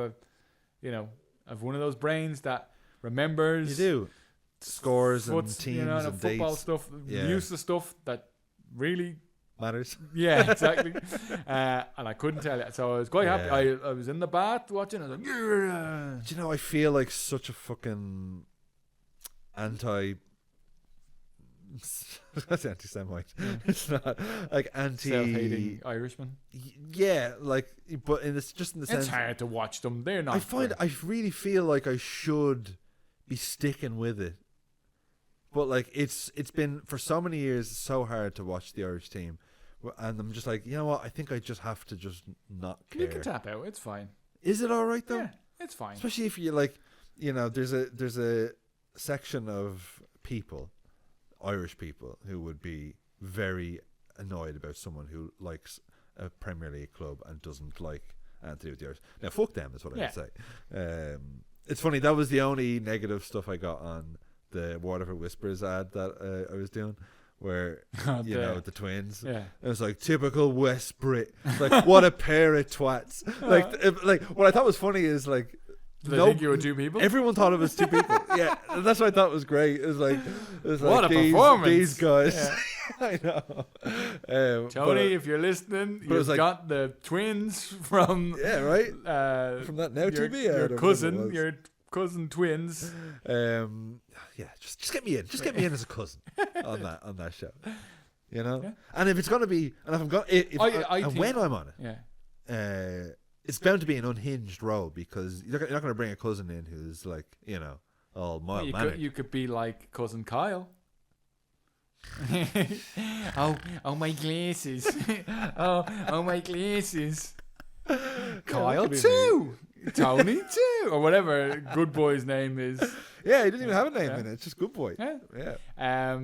one of those brains that remembers. You do. Scores and teams and football dates. Stuff. Yeah. Useless stuff that really matters. Yeah, exactly. And I couldn't tell you. So I was quite happy. I was in the bath watching. I was like, yeah. Do you know, I feel like such a fucking that's anti-Semite. It's not like self-hating Irishman. Yeah, but in the sense it's hard to watch them. They're not. I really feel like I should be sticking with it, but it's been for so many years so hard to watch the Irish team, and I'm just like, you know what? I think I just have to just not care. You can tap out. It's fine. Is it all right though? Yeah, it's fine. Especially if you there's a section of people. Irish people who would be very annoyed about someone who likes a Premier League club and doesn't like anything to do with the Irish. Now, fuck them is what I would say. It's funny, that was the only negative stuff I got on the Waterford Whispers ad that I was doing, where the twins. Yeah. It was like typical West Brit. Like what a pair of twats. What I thought was funny is like. Did they think you were two people? Everyone thought it was two people. Yeah, that's what I thought was great. It was like what a performance! These guys, yeah. I know. Tony, if you're listening, you've got the twins from from that Now TV. Your cousin twins. Just get me in. Just get me in as a cousin on that show. And if it's gonna be, and if I'm going, when I'm on it, it's bound to be an unhinged role because you're not going to bring a cousin in who's all mild-mannered. You could be like cousin Kyle. oh my glasses. oh my glasses. Kyle too. Tony too, or whatever Good Boy's name is. Yeah, he doesn't even have a name in it. It's just Good Boy. Yeah. I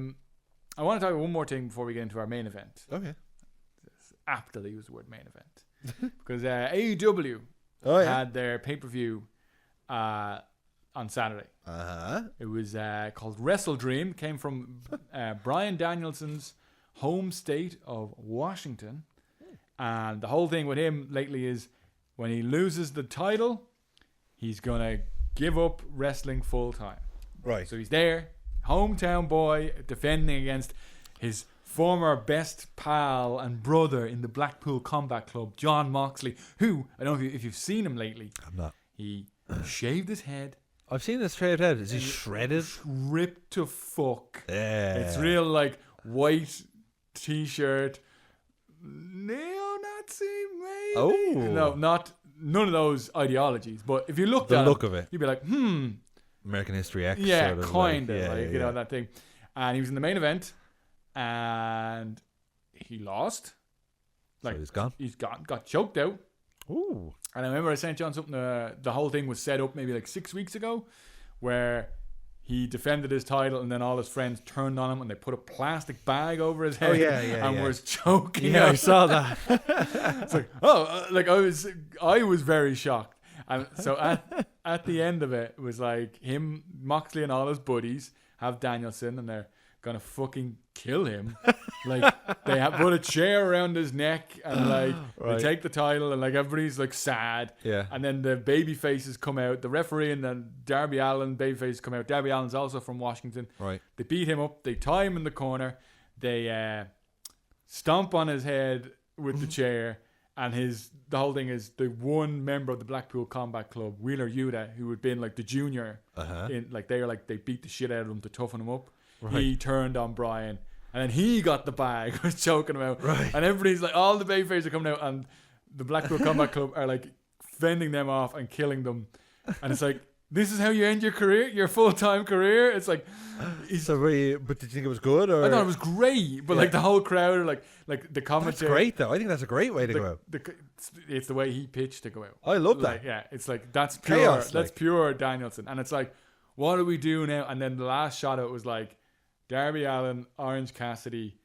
want to talk about one more thing before we get into our main event. Okay. It's apt to use the word main event. Because AEW had their pay-per-view on Saturday. It was called Wrestle Dream. Came from Bryan Danielson's home state of Washington. And the whole thing with him lately is when he loses the title, he's going to give up wrestling full time. Right. So he's there, hometown boy, defending against his former best pal and brother in the Blackpool Combat Club, John Moxley, who, I don't know if you've seen him lately. I'm not. He shaved his head. I've seen this shaved head. Is he shredded? Ripped to fuck. Yeah. It's real white t-shirt. Neo-Nazi, maybe? Oh. No, none of those ideologies. But if you looked at the look of it, you'd be like, American History X. Yeah, kind of. That thing. And he was in the main event. And he lost. So he's gone. He's got choked out. Ooh. And I remember I sent you on something. The whole thing was set up maybe 6 weeks ago, where he defended his title, and then all his friends turned on him, and they put a plastic bag over his head. And was choking. Yeah, I saw that. It's I was very shocked. And so at the end of it, it was like him, Moxley, and all his buddies have Danielson, and they're gonna fucking kill him. They have put a chair around his neck, and they take the title, and everybody's sad. Yeah. And then the baby faces come out. The referee and then Darby Allin baby faces come out. Darby Allin's also from Washington. Right. They beat him up. They tie him in the corner. They stomp on his head with the chair, And the whole thing is the one member of the Blackpool Combat Club, Wheeler Yuta, who had been like the junior, in like they beat the shit out of him to toughen him up. Right. He turned on Brian, and then he got the bag, was choking him out. Right. And everybody's like, all the babyfaces are coming out, and the Blackpool Combat Club are like fending them off and killing them. And it's like, this is how you end your career, your full-time career. It's like, but did you think it was good? Or? I thought it was great, but like the whole crowd, like the commentary. That's great, though. I think that's a great way to go out. It's the way he pitched to go out. I love that. Like, yeah, it's like that's pure. Chaos, that's pure Danielson, and it's like, what do we do now? And then the last shot of it was like Darby Allin, Orange Cassidy,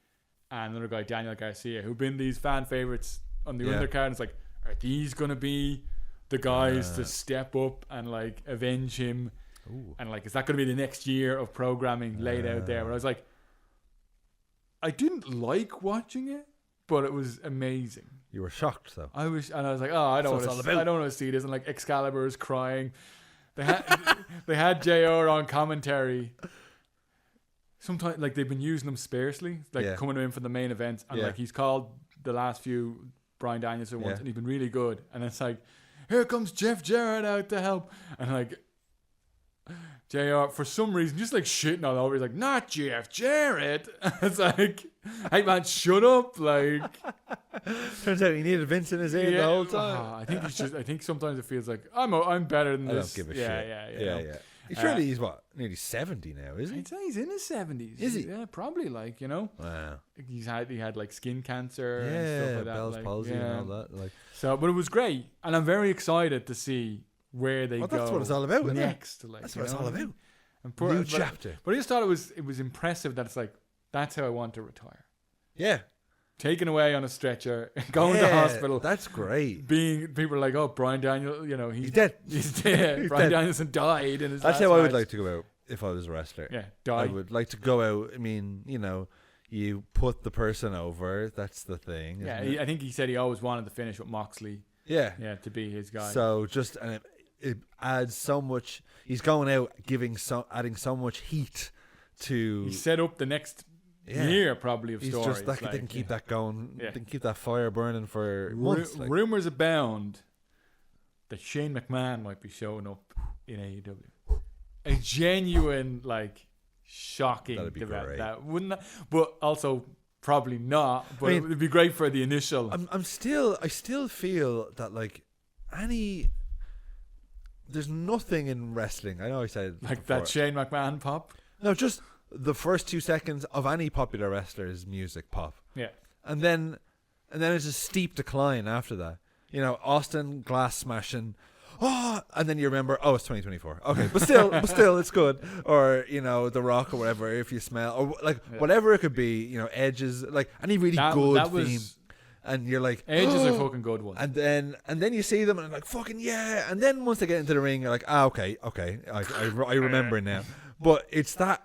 and another guy, Daniel Garcia, who've been these fan favorites on the undercard. And it's like, are these gonna be the guys to step up and like avenge him? Ooh. And like, is that going to be the next year of programming laid out there? Where I was like, I didn't like watching it, but it was amazing. You were shocked though. I was like, oh, I don't want to see this. And like Excalibur is crying. They had JR on commentary. Sometimes like they've been using him sparsely, like coming in for the main events, and like he's called the last few Bryan Danielson ones, and he's been really good. And it's like, here comes Jeff Jarrett out to help. And like, JR, for some reason, just like shitting all over. He's like, not Jeff Jarrett. It's like, hey man, shut up. Like, turns out he needed Vince in his ear the whole time. I think sometimes it feels like I'm better than this. I don't give a shit. Yeah. Surely he's nearly 70 now, isn't he? I'd say he's in his 70s. Is he? Yeah, probably. Like, you know. Wow. He had like skin cancer and stuff like that. Bell's palsy and all that. Like. So, but it was great, and I'm very excited to see where they go. That's what it's all about, isn't it? Next, like, that's what it's all about. New chapter. But I just thought it was impressive that it's like, that's how I want to retire. Yeah. Taken away on a stretcher, going to hospital. That's great. People are like, oh, Bryan Daniel, you know, he's dead. He's dead. Bryan Danielson died in his That's last how I would match. like to go out if I was a wrestler. Yeah, die. I would like to go out. I mean, you know, you put the person over. That's the thing. Yeah, I think he said he always wanted to finish with Moxley. Yeah. Yeah, to be his guy. So just, and it adds so much. He's going out adding so much heat to. He set up the next year probably of stories. He's just they can keep that going. They can keep that fire burning for months. Rumors abound that Shane McMahon might be showing up in AEW. A genuine, like, shocking event. That wouldn't that, but also probably not. But it would be great for the initial. I still feel that like there's nothing in wrestling. I know I said like before. That Shane McMahon pop. No, just the first 2 seconds of any popular wrestler's music pop. Yeah. And then it's a steep decline after that. You know, Austin glass smashing. Oh, and then you remember, it's 2024. Okay, but still, it's good. Or, you know, The Rock or whatever, if you smell, or like whatever it could be. You know, Edge's, like any really good theme. And you're like, Edge is a fucking good one. And then you see them and like, fucking yeah. And then once they get into the ring, you're like, okay, I remember now. But it's that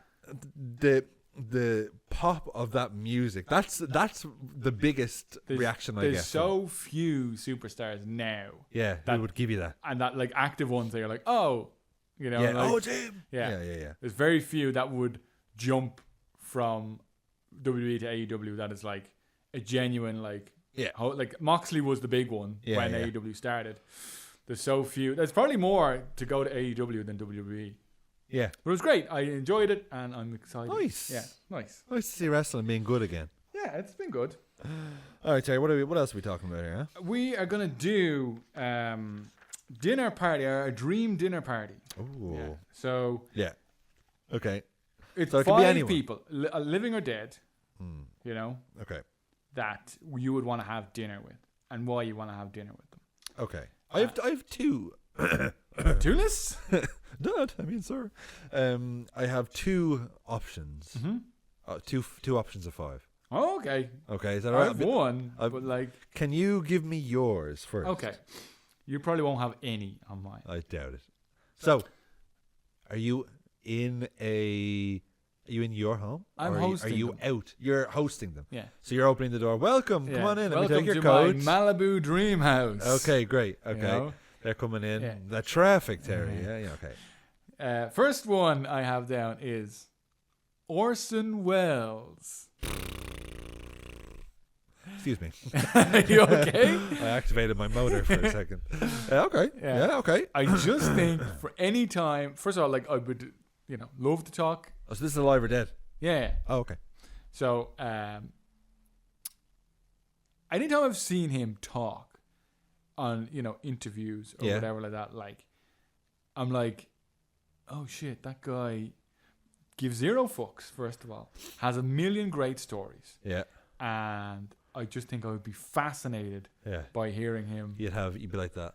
the pop of that music. That's the biggest reaction I get. There's so few superstars now. Yeah, that would give you that. And that like active ones that you're like, oh, you know, like, it's him. Yeah. There's very few that would jump from WWE to AEW that is like a genuine like. Yeah. Like Moxley was the big one when AEW started. There's so few. There's probably more to go to AEW than WWE. Yeah. But it was great. I enjoyed it and I'm excited. Nice. Yeah, nice. Nice to see wrestling being good again. Yeah, it's been good. All right, Terry, what else are we talking about here? Huh? We are going to do dinner party, a dream dinner party. Ooh. Yeah. So. Yeah. Okay. It's so it 5 can be anyone. people, living or dead, you know. Okay. That you would want to have dinner with and why you want to have dinner with them. Okay. I have 2. 2 lists? Dad, I mean, sir. I have 2 options. Mm-hmm. Two options of 5. Oh, okay. Okay, is that all right? I have one, but like... Can you give me yours first? Okay. You probably won't have any on mine. I doubt it. So, are you in your home? I'm hosting Are you them. out? You're hosting them. Yeah. So you're opening the door. Welcome. Come on in. Welcome Let me take your to coat. my Malibu dream house. Okay, great. Okay. You know? They're coming in. Yeah. The traffic, Terry. Yeah, okay. First one I have down is Orson Welles. excuse me. You okay? I activated my motor for a second. Okay. Yeah, okay. I just think for any time, first of all, like I would, love to talk. Oh, so this is alive or dead? Yeah. Oh, okay. So, anytime I've seen him talk on, interviews or whatever like that, like, I'm like, oh shit, that guy gives zero fucks, first of all. Has a million great stories. Yeah. And I just think I would be fascinated by hearing him. You'd be like that.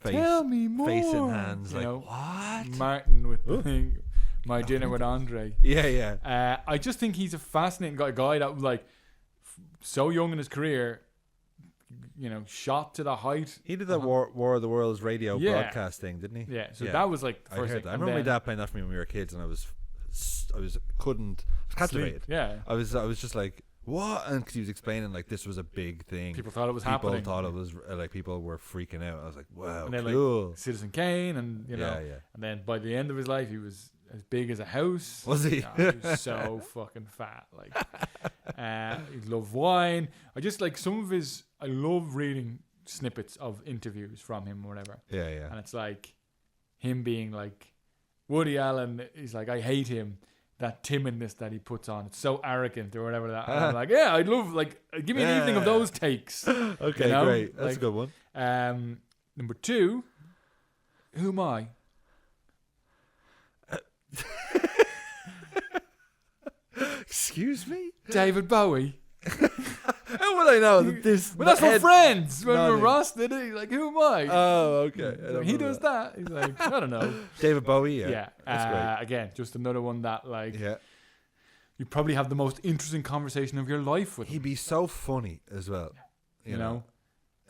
Tell me more. Face in hands, like, what? Martin with the thing, My Dinner with Andre. Yeah. I just think he's a fascinating guy that was like so young in his career, shot to the height. He did that War of the Worlds radio broadcast thing, didn't he? Yeah. So that was like the first thing. I remember my dad playing that for me when we were kids, and I was captivated. Yeah. I was just like, what? And because he was explaining like this was a big thing. People thought it was happening. People thought it was like people were freaking out. I was like, wow, and then, cool. Like, Citizen Kane, and and then by the end of his life, he was as big as a house. Was he? He was so fucking fat. Like, he loved wine. I just like some of his. I love reading snippets of interviews from him or whatever. Yeah. And it's like him being like Woody Allen. He's like, I hate him. That timidness that he puts on, it's so arrogant or whatever that. And I'm like, yeah, I'd love give me an evening of those takes. Okay, great. That's a good one. Number 2, who am I? Excuse me? David Bowie. How would I know this? Well, that's from Friends when we're Ross did it. He's like, who am I? Oh, okay. He does that. He's like, I don't know. David Bowie, yeah. That's great. Again, just another one that you probably have the most interesting conversation of your life with him. He'd be so funny as well. You know?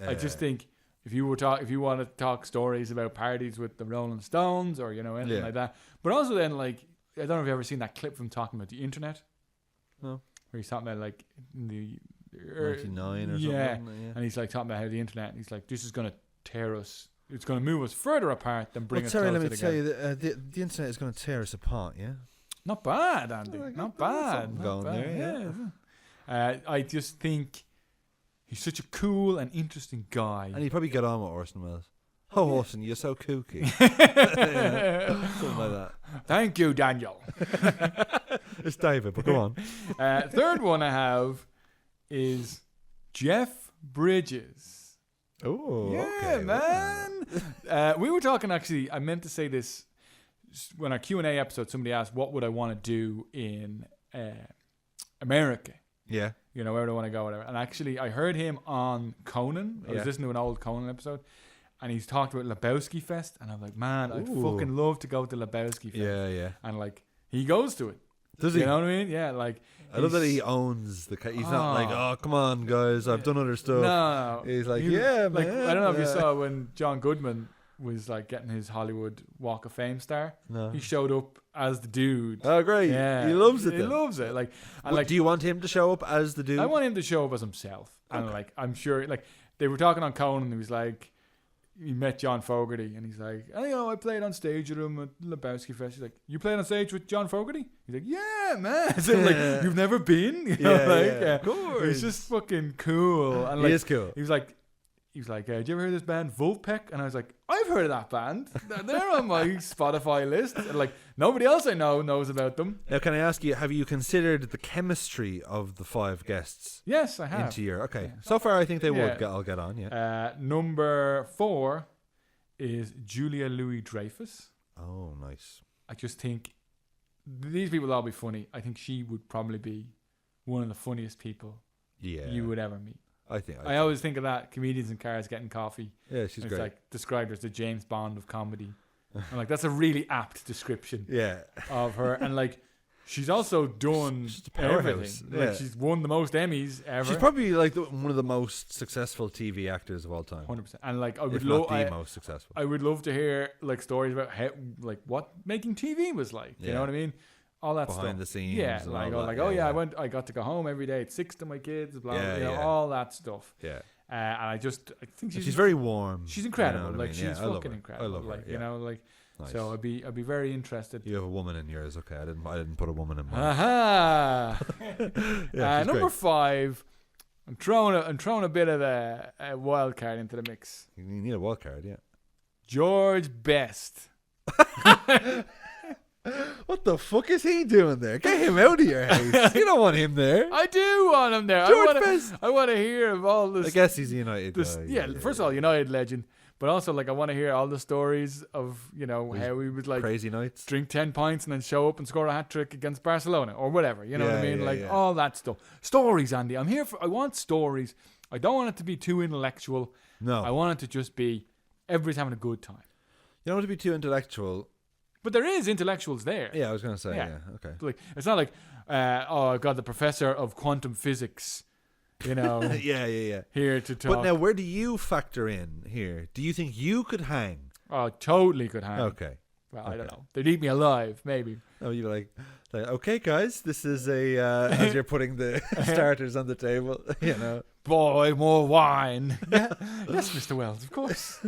I just think if you want to talk stories about parties with the Rolling Stones or anything like that, but also then like I don't know if you've ever seen that clip from talking about the internet. No. Where he's talking about like the 99 or something. Yeah, and he's like talking about how the internet. He's like, this is going to tear us. It's going to move us further apart than bring us closer together. Let me tell you, the internet is going to tear us apart. Yeah. Not bad, Andy. Not bad. Going there. Yeah. I just think he's such a cool and interesting guy. And he'd probably get on with Orson Welles. Oh, Orson, you're so kooky. Something like that. Thank you, Daniel. It's David, but go on. Third one I have is Jeff Bridges. Oh, yeah, okay, man. We were talking, actually, I meant to say this when our Q&A episode, somebody asked, what would I want to do in America? Yeah. Where do I want to go, whatever. And actually, I heard him on Conan. I was listening to an old Conan episode. And he's talked about Lebowski Fest. And I'm like, man, I'd fucking love to go to Lebowski Fest. Yeah. And like, he goes to it. Does he? You know what I mean? Yeah, like. I love that he owns the. He's not like, oh, come on, guys, I've done other stuff. No. He's like, yeah, like, man. I don't know if you saw when John Goodman was like getting his Hollywood Walk of Fame star. No. He showed up as the dude. Oh, great. Yeah. He loves it. He loves it. Like, and like, do you want him to show up as the dude? I want him to show up as himself. Okay. And like, I'm sure, like, they were talking on Conan, and he was like, he met John Fogerty, and he's like, I played on stage with him at Lebowski Fest. He's like, you played on stage with John Fogerty? He's like, yeah, man. So like, you've never been? Of course. He's just fucking cool. And like, he is cool. He was like, did you ever hear this band Vulpec? And I was like, I've heard of that band. They're on my Spotify list. And like, nobody else I know knows about them. Now, can I ask you, have you considered the chemistry of the 5 guests? Yes, I have. Okay. Yeah. So far, I think they would. I'll get on, Number 4 is Julia Louis-Dreyfus. Oh, nice. I just think these people will all be funny. I think she would probably be one of the funniest people you would ever meet. I always think of that, comedians in cars getting coffee. Yeah, she's great. It's like described as the James Bond of comedy. I'm like, that's a really apt description of her. And like, she's also done everything. Like, she's won the most Emmys ever. She's probably like one of the most successful TV actors of all time. 100%. And like, I would love the most successful. I would love to hear like stories about how, like, what making TV was like. You know what I mean? All that stuff behind the scenes. Yeah, like, I got to go home every day at 6 to my kids. Blah, blah, all that stuff. Yeah. And I think she's very warm. She's incredible. You know like, she's fucking incredible. I love her. Like, you know, like. Nice. So I'd be very interested. You have a woman in yours, okay? I didn't put a woman in mine. Aha. Number 5. I'm throwing a bit of a wild card into the mix. You need a wild card, yeah. George Best. What the fuck is he doing there? Get him out of your house. You don't want him there. I do want him there. George Best. I want to hear of all this. I guess he's a United guy. First of all, United legend. But also, like, I want to hear all the stories of, how he would, like, crazy nights, drink 10 pints and then show up and score a hat-trick against Barcelona or whatever. You know what I mean? All that stuff. Stories, Andy. I want stories. I don't want it to be too intellectual. No. I want it to just be everybody's having a good time. You don't want to be too intellectual. But there is intellectuals there. Yeah, I was going to say, yeah. Okay. Like, it's not like, I've got the professor of quantum physics, yeah. here to talk. But now, where do you factor in here? Do you think you could hang? Oh, totally could hang. Okay. Well, I don't know. They'd eat me alive, maybe. Oh, you're like, okay, guys, this is as you're putting the starters on the table, Boy, more wine. Yeah. Yes, Mr. Wells, of course.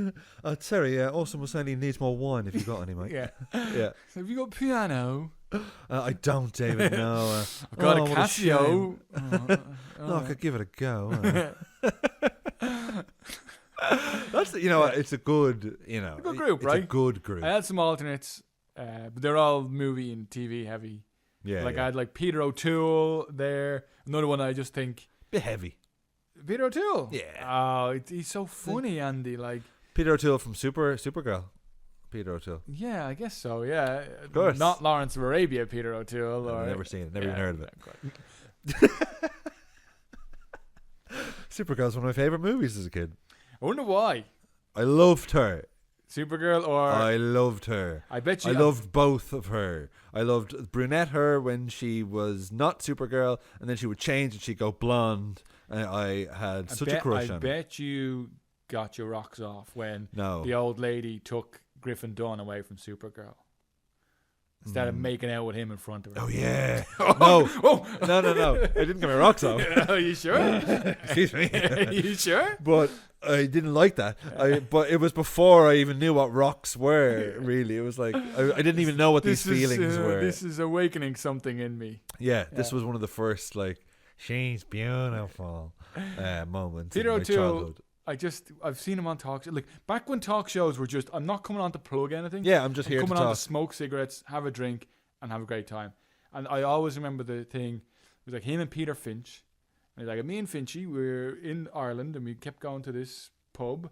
Terry, Austin was saying he needs more wine if you've got any, mate. Yeah. Yeah. Have you got piano? I don't, David, no. I've got a Casio. No, I could give it a go. That's it's a good, a good group, right? It's a good group. I had some alternates, but they're all movie and TV heavy. Yeah. I had like Peter O'Toole there. Another one I just think bit heavy. Peter O'Toole. Yeah. Oh, he's so funny, Andy. Like Peter O'Toole from Supergirl. Peter O'Toole. Yeah, I guess so. Yeah, of course. Not Lawrence of Arabia, Peter O'Toole. I've never seen it. Never even heard of it. Supergirl's one of my favorite movies as a kid. I wonder why. I loved her. Supergirl or I loved her. I bet you. I loved both of her. I loved brunette her when she was not Supergirl, and then she would change and she'd go blonde. And I had such a crush on her. I bet you got your rocks off when the old lady took Griffin Dunn away from Supergirl. Instead of making out with him in front of her. Oh, yeah. No. No. I didn't get my rocks off. Are you sure? Excuse me. Are you sure? But I didn't like that. But it was before I even knew what rocks were, really. It was like, I didn't even know what these feelings were. This is awakening something in me. Yeah, this was one of the first, like, she's beautiful moments Peter in my childhood. I've seen him on talk shows. Like, back when talk shows were just, I'm not coming on to plug anything. Yeah, I'm just here to talk. Coming on to smoke cigarettes, have a drink, and have a great time. And I always remember the thing, it was like him and Peter Finch. And he's like, me and Finchy, we're in Ireland, and we kept going to this pub,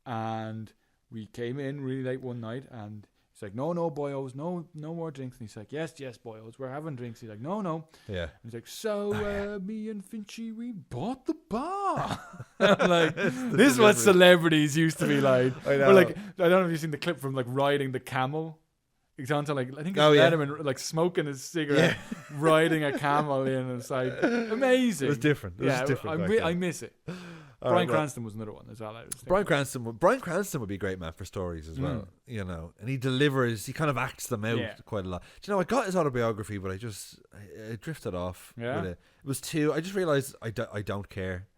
and we came in really late one night, and he's like, no, boyos, no more drinks. And he's like, yes, boyos, we're having drinks. He's like, no. Yeah. And he's like, so me and Finchy, we bought the bar. I'm like, this is what celebrities used to be like. I know. Or like, I don't know if you've seen the clip from like riding the camel. He's on to like, I think it's Letterman, like smoking his cigarette, riding a camel in. And it's like amazing. It was different. I miss it. Bryan Cranston was another one as well. Bryan Cranston would be a great man for stories as well, and he delivers. He kind of acts them out quite a lot. Do you know, I got his autobiography, but I drifted off with it. It was too. I just realized I don't care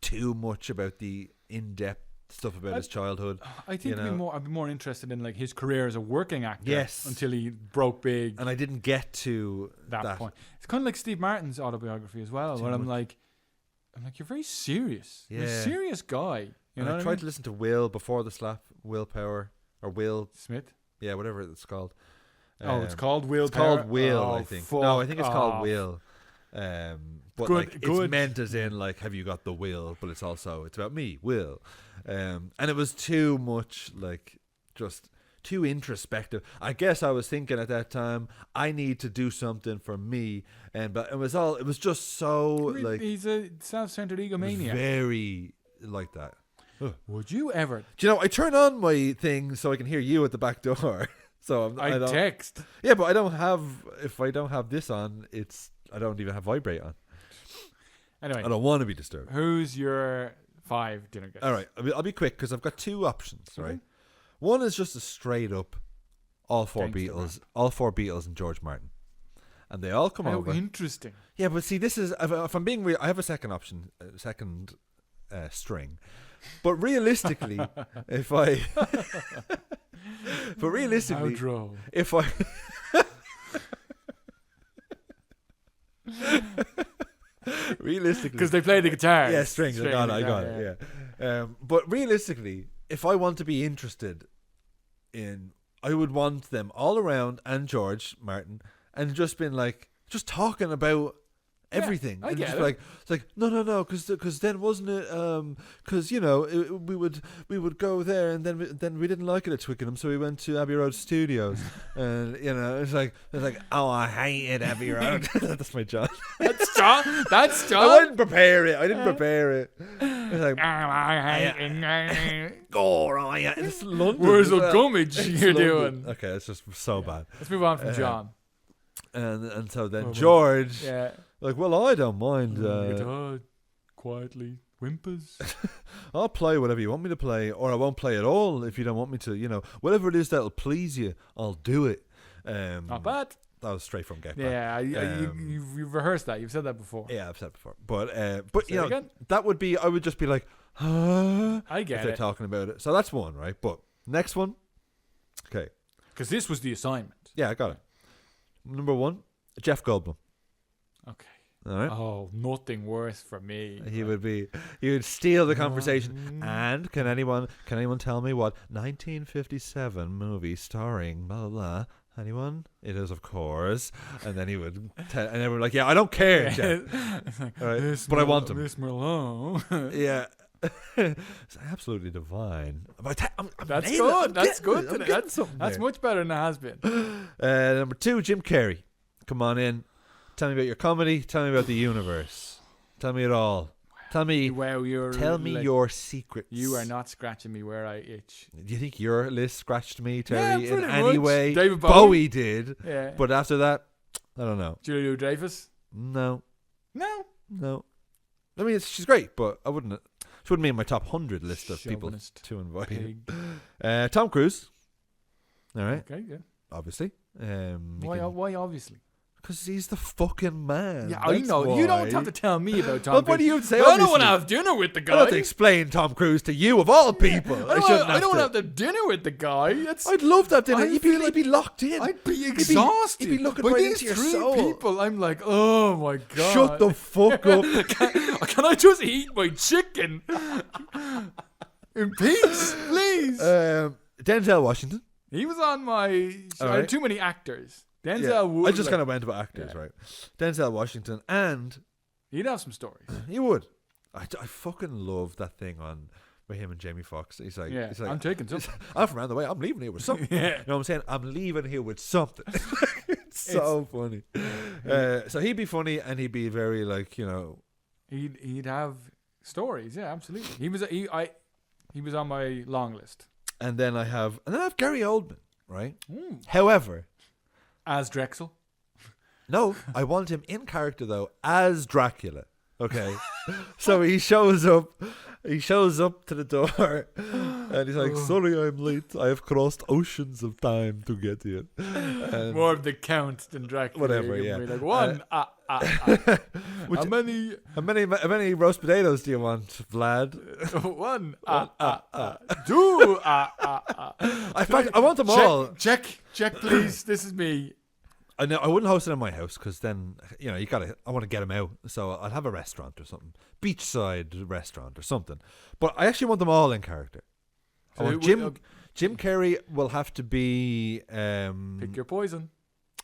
too much about the in-depth stuff about his childhood. I think I'd be more interested in like his career as a working actor. Yes, until he broke big, and I didn't get to that point. It's kind of like Steve Martin's autobiography as well, where I'm like, you're very serious. Yeah. You're a serious guy. You know, I tried to listen to Will before the slap, Willpower, or Will Smith. Yeah, whatever it's called. It's called Willpower. It's called Will, I think. No, I think it's called Will. But it's meant as in like, have you got the will? But it's about me, Will. And it was too much, like, just too introspective. I guess I was thinking at that time, I need to do something for me, but it was just so like, he's a self-centered egomaniac. Very like that. Would you ever? Do you know, I turn on my thing so I can hear you at the back door. So I text. Yeah, but if I don't have this on, I don't even have vibrate on. Anyway, I don't want to be disturbed. Who's your 5 dinner guests? All right, I'll be quick because I've got 2 options. Okay. Right, one is just a straight up all four Beatles and George Martin, and they all come over. How interesting. Yeah, but see, this is if I'm being real, I have a second option, string, but realistically, if I realistically, because they play the guitar. Yeah, strings. I got it. Yeah. But realistically, if I want to be interested in, I would want them all around and George Martin and just been like, just talking about everything. I and get just it. like, it's like, no, because then wasn't it, because, you know, we would go there and then we didn't like it at Twickenham, so we went to Abbey Road Studios. And, you know, it's like, oh, I hated Abbey Road. That's my John. That's John. That's John. I didn't prepare it. It's like, oh, right. It's London. Where's the gummage you're doing? Okay, it's just so bad. Let's move on from John. And so then George, like, well, I don't mind. Guitar quietly whimpers. I'll play whatever you want me to play, or I won't play at all if you don't want me to. You know, whatever it is that'll please you, I'll do it. Not bad. That was straight from Get Back. Yeah, you've rehearsed that. You've said that before. Yeah, I've said it before. But you know, that would be. I would just be like, I get if they're talking about it. So that's one, right? But next one, okay, because this was the assignment. Yeah, I got it. Number 1, Jeff Goldblum. Okay. All right. Oh, nothing worse for me. He would steal the conversation. And can anyone tell me what 1957 movie starring blah blah blah? Anyone? It is, of course. And then he would and everyone like, yeah, I don't care, Jeff. Like, all right, but I want him. Miss Merlot. Yeah. It's absolutely divine. That's good. That's good. That's much better than it has been. Number 2, Jim Carrey. Come on in. Tell me about your comedy. Tell me about the universe. Tell me it all. Tell me your secrets. You are not scratching me where I itch. Do you think your list scratched me, Terry, in any way? David Bowie did. Yeah. But after that, I don't know. Julia Dreyfus? No. I mean, she's great, but I wouldn't. She wouldn't be in my top 100 list of people to invite. Tom Cruise. All right. Okay, yeah. Obviously. Why obviously? Because he's the fucking man. Yeah, I know. You don't have to tell me about Tom Cruise. What do you say? I don't want to have dinner with the guy. I don't have to explain Tom Cruise to you, of all people. I don't want to have the dinner with the guy. I'd love that dinner. You'd be locked in. I'd be exhausted. You'd be looking right into your soul. People, I'm like, oh my God. Shut the fuck up. Can I just eat my chicken? In peace, please. Denzel Washington. He was on my... I had too many actors. Denzel would... I just kind of went about actors, right? Denzel Washington, and... He'd have some stories. He would. I fucking love that thing on with him and Jamie Foxx. He's like, I'm taking something. I'm from around the way. I'm leaving here with something. You know what I'm saying? I'm leaving here with something. It's so funny. So he'd be funny, and he'd be very like, you know... He'd have stories, yeah, absolutely. He was on my long list. And then I have Gary Oldman, right? Ooh. However, as Drexel. No, I want him in character though as Dracula. Okay, so he shows up to the door, and he's like, "Sorry, I'm late. I have crossed oceans of time to get here." And more of the Count than Dracula. Whatever, yeah. Like, one. How many roast potatoes do you want, Vlad? One. Two. In fact, I want them all. Check, please. This is me. I know I wouldn't host it in my house because then, you know, I want to get them out. So I'll have a restaurant or something, beachside restaurant or something. But I actually want them all in character. I want Jim Carrey will have to be. Pick your poison.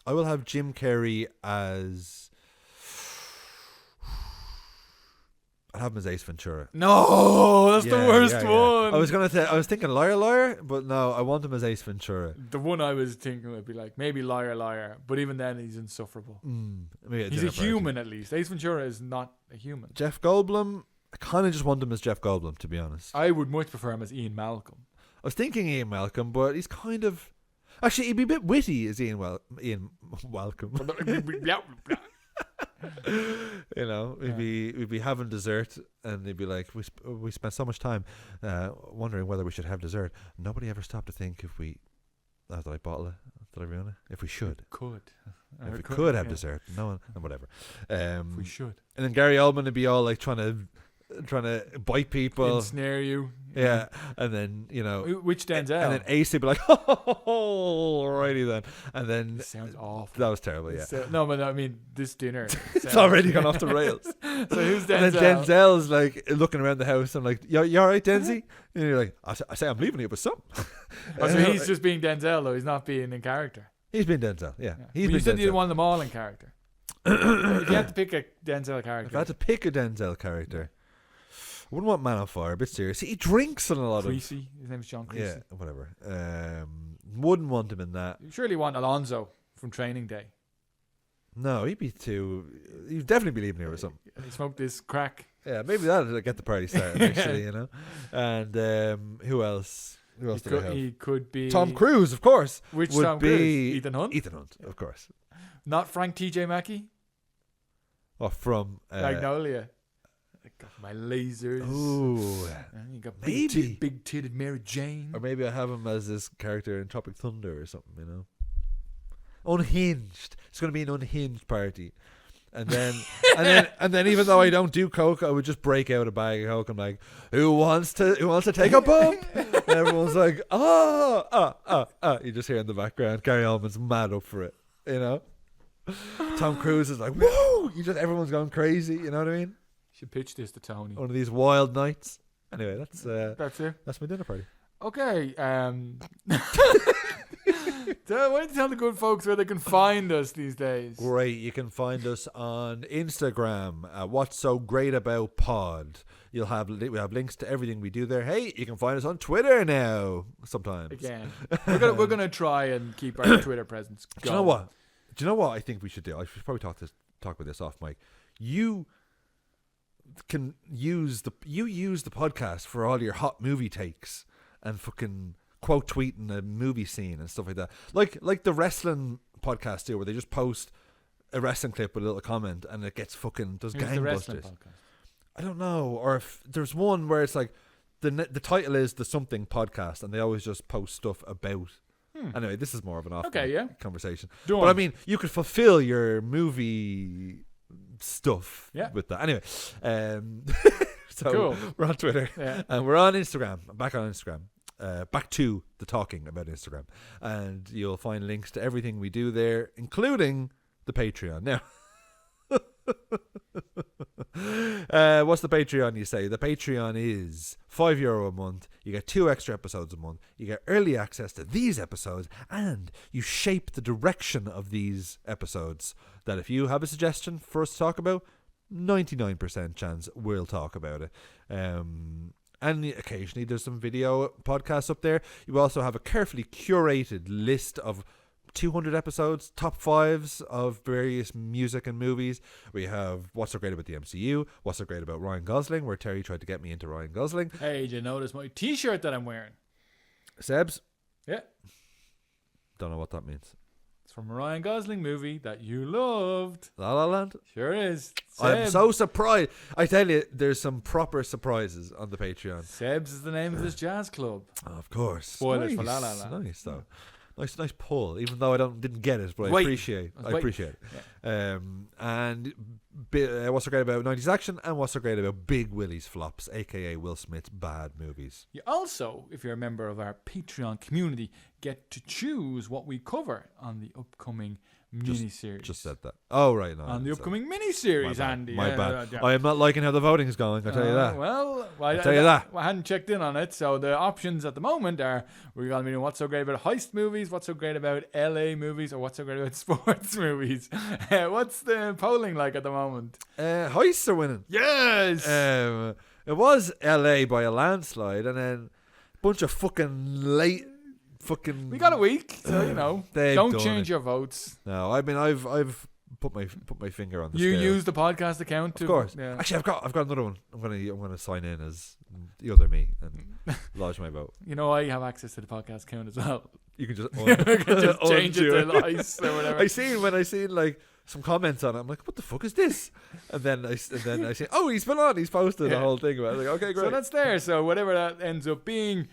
I will have Jim Carrey as. I'd have him as Ace Ventura. No, that's the worst one. I was thinking Liar, but no, I want him as Ace Ventura. The one I was thinking would be like maybe Liar, but even then he's insufferable. He's a human at least. Ace Ventura is not a human. Jeff Goldblum, I kind of just want him as Jeff Goldblum, to be honest. I would much prefer him as Ian Malcolm. I was thinking Ian Malcolm, but he's kind of actually he'd be a bit witty as Ian Malcolm. You know, we'd be having dessert, and they'd be like, we spent so much time wondering whether we should have dessert. Nobody ever stopped to think if we did I bottle it? Did I ruin it? If we should, if we could have dessert, no one, and whatever. We should. And then Gary Oldman would be all like trying to trying to bite people, ensnare you. Yeah, and then which Denzel, and then Ace would be like, "Oh, alrighty then," and then this sounds awful. That was terrible. Yeah. No, but I mean, this dinner. It's already gone off the rails. So who's Denzel? And then Denzel's like looking around the house and like, "You alright, Denzi?" And you're like, "I say I'm leaving you with some." So he's just being Denzel, though. He's not being in character. He's been Denzel. Yeah. You said you want them all in character. If you had to pick a Denzel character, if I had to pick a Denzel character. I wouldn't want Man on Fire, a bit serious. He drinks in a lot Creasy. His name is John Creasy. Yeah, whatever. Wouldn't want him in that. You surely want Alonzo from Training Day. No, he'd definitely be leaving here with something. He smoked this crack. Yeah, maybe that'll get the party started, actually, And who else? Who else do we have? He could be Tom Cruise, of course. Which Tom Cruise? Ethan Hunt? Ethan Hunt, of course. Not Frank T.J. Mackey? Oh, from Magnolia. I got my lasers. Ooh, you got big titted Mary Jane. Or maybe I have him as this character in Tropic Thunder or something, Unhinged. It's going to be an unhinged party. And then and then even though I don't do coke, I would just break out a bag of coke and like, who wants to take a bump? And everyone's like, you just hear in the background Gary Oldman's mad up for it, Tom Cruise is like, whoa! Everyone's going crazy, you know what I mean? Should pitch this to Tony. One of these wild nights. Anyway, that's it. That's my dinner party. Okay. Why don't you tell the good folks where they can find us these days? Great. You can find us on Instagram. What's So Great About Pod. We have links to everything we do there. Hey, you can find us on Twitter now. Sometimes. Again, we're gonna try and keep our Twitter presence going. Do you know what I think we should do? I should probably talk about this off mic. You can use the podcast for all your hot movie takes and fucking quote tweeting a movie scene and stuff like that. Like the wrestling podcast do, where they just post a wrestling clip with a little comment and it gets fucking does gangbusters. I don't know, or if there's one where it's like the title is the something podcast and they always just post stuff about. Anyway, this is more of an off conversation. But I mean, you could fulfill your movie stuff with that. Anyway, so cool. We're on Twitter and we're on Instagram. I'm back on Instagram. Back to the talking about Instagram, and you'll find links to everything we do there, including the Patreon. Now, what's the Patreon, you say? The Patreon is €5 a month. You get 2 extra episodes a month. You get early access to these episodes, and you shape the direction of these episodes. That if you have a suggestion for us to talk about, 99% chance we'll talk about it. And occasionally there's some video podcasts up there. You also have a carefully curated list of 200 episodes, top 5s of various music and movies. We have What's So Great About the MCU, What's So Great About Ryan Gosling, where Terry tried to get me into Ryan Gosling. Hey, did you notice my t-shirt that I'm wearing? Sebs? Yeah. Don't know what that means. It's from a Ryan Gosling movie that you loved. La La Land? Sure is. Seb. I'm so surprised. I tell you, there's some proper surprises on the Patreon. Sebs is the name of this jazz club. Oh, of course. Spoilers for La La Land. Nice, though. Nice pull, even though I didn't get it, but I appreciate it. Yeah. And What's So Great About 90s Action, and What's So Great About Big Willie's Flops, aka Will Smith's bad movies. You also, if you're a member of our Patreon community, get to choose what we cover on the upcoming miniseries. Just said that. Oh, right. No, on the upcoming miniseries, Andy. My bad. I am not liking how the voting is going, I'll tell you that. Well, I'll tell you that. I hadn't checked in on it, so the options at the moment are, we're going to be What's So Great About Heist movies, What's So Great About LA movies, or What's So Great About Sports movies. What's the polling like at the moment? Heists are winning. Yes! It was LA by a landslide, and then a bunch of fucking late... We got a week, so don't change your votes. No, I mean I've put my finger on the scale. You use the podcast account, of course. Yeah. Actually, I've got another one. I'm gonna sign in as the other me and lodge my vote. I have access to the podcast account as well. You can just, change it to ice or whatever. When I seen like some comments on it, I'm like, what the fuck is this? And then I see, oh, he's been on. He's posted the whole thing about it. Like, okay, great. So that's there. So whatever that ends up being.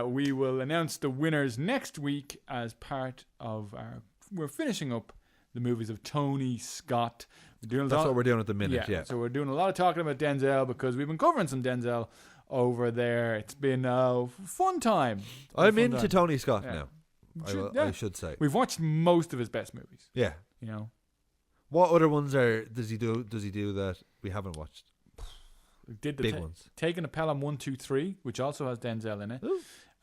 We will announce the winners next week as part of we're finishing up the movies of Tony Scott. That's what we're doing at the minute, yeah. So we're doing a lot of talking about Denzel because we've been covering some Denzel over there. It's been a fun time. I'm into Tony Scott now. I should say. We've watched most of his best movies. Yeah. You know. What other ones does he do that we haven't watched? We did the big ones. Taking a Pelham 1, 2, 3, which also has Denzel in it.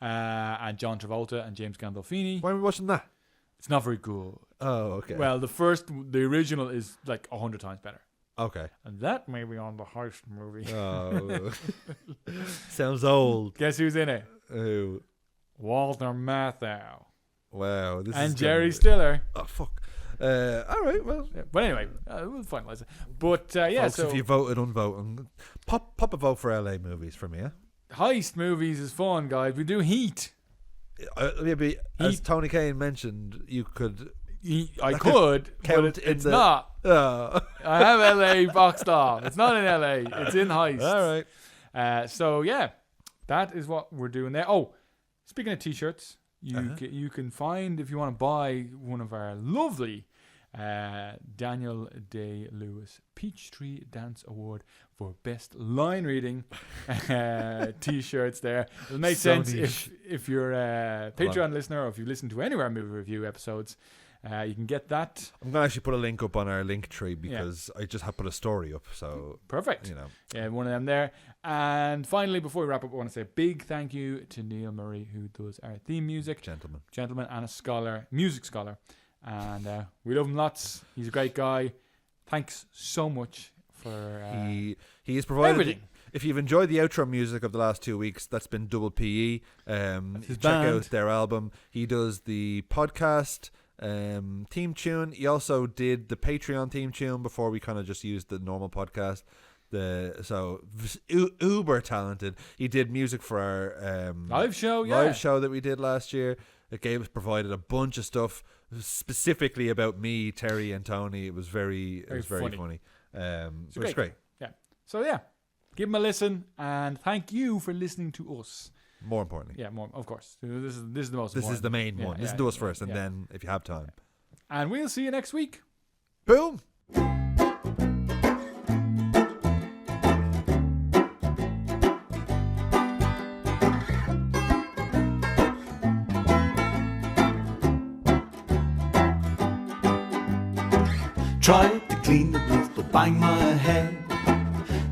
And John Travolta and James Gandolfini. Why are we watching that? It's not very good. Oh, okay. Well, the original is like 100 times better. Okay. And that may be on the heist movie. Oh. Sounds old. Guess who's in it? Who? Walter Matthau. Wow. And Jerry Stiller. Oh, fuck. All right, well. Yeah, but anyway, we'll finalize it. But folks, so if you voted, unvote. Pop a vote for LA movies for me, yeah? Heist movies is fun, guys. We do Heat. Maybe, as Tony Kane mentioned, you could... I could, but it's not. I have LA boxed off. It's not in LA. It's in Heist. All right. So, yeah, that is what we're doing there. Oh, speaking of T-shirts, you can find, if you want to buy one of our lovely Daniel Day-Lewis Peachtree Dance Award for Best Line Reading T-shirts there. It'll make sense if you're a Patreon listener or if you listen to any of our movie review episodes. You can get that. I'm going to actually put a link up on our link tree because I just have put a story up. So perfect. You know. Yeah, one of them there. And finally, before we wrap up, I want to say a big thank you to Neil Murray, who does our theme music. Gentleman and a music scholar. And we love him lots. He's a great guy. Thanks so much for he has provided everything. If you've enjoyed the outro music of the last 2 weeks, that's been Double PE. Check out their album. He does the podcast theme tune. He also did the Patreon theme tune before we kind of just used the normal podcast. So uber talented. He did music for our live show that we did last year. It provided a bunch of stuff specifically about me, Terry, and Tony. It was very funny. It was great. Yeah. So yeah, give him a listen, and thank you for listening to us. More importantly, of course. This is the most. This is the main one. Listen to us first, and then if you have time. And we'll see you next week. Boom. Tried to clean the roof but banged my head.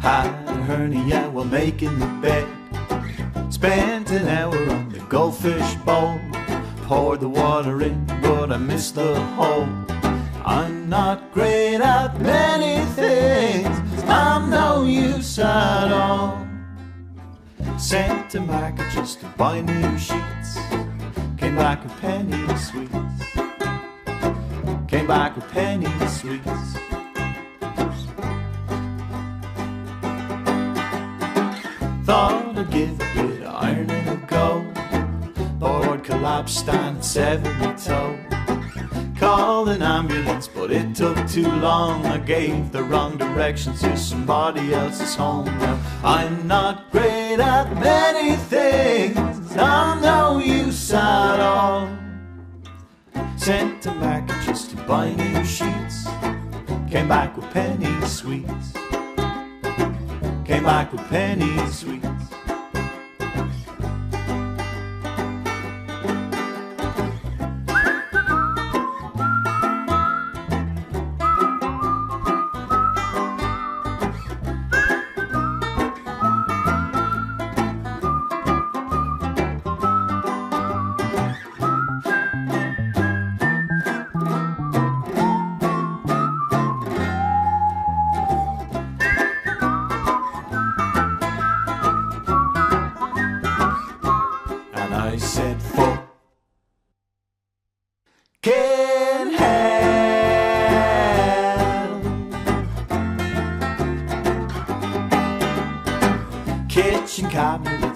Had a hernia while making the bed. Spent an hour on the goldfish bowl. Poured the water in but I missed the hole. I'm not great at many things. I'm no use at all. Sent to market just to buy new sheets. Came back with penny sweets. Came back with penny sweets. Thought I'd give a bit of ironing a go. Board collapsed, standing 70-toe. Called an ambulance, but it took too long. I gave the wrong directions to somebody else's home. Now I'm not great at many things. I'm no use at all. Sent to market just to buy new sheets. Came back with penny sweets. Came back with penny sweets.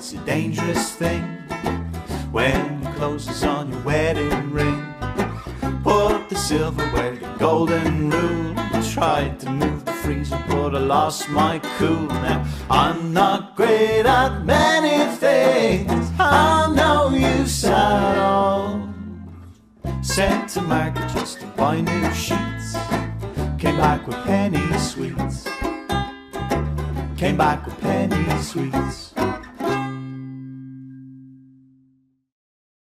It's a dangerous thing when it closes on your wedding ring. Put the silverware, the golden rule. Tried to move the freezer, but I lost my cool. Now I'm not great at many things. I'm no use at all. Sent to market just to buy new sheets. Came back with penny sweets. Came back with penny sweets.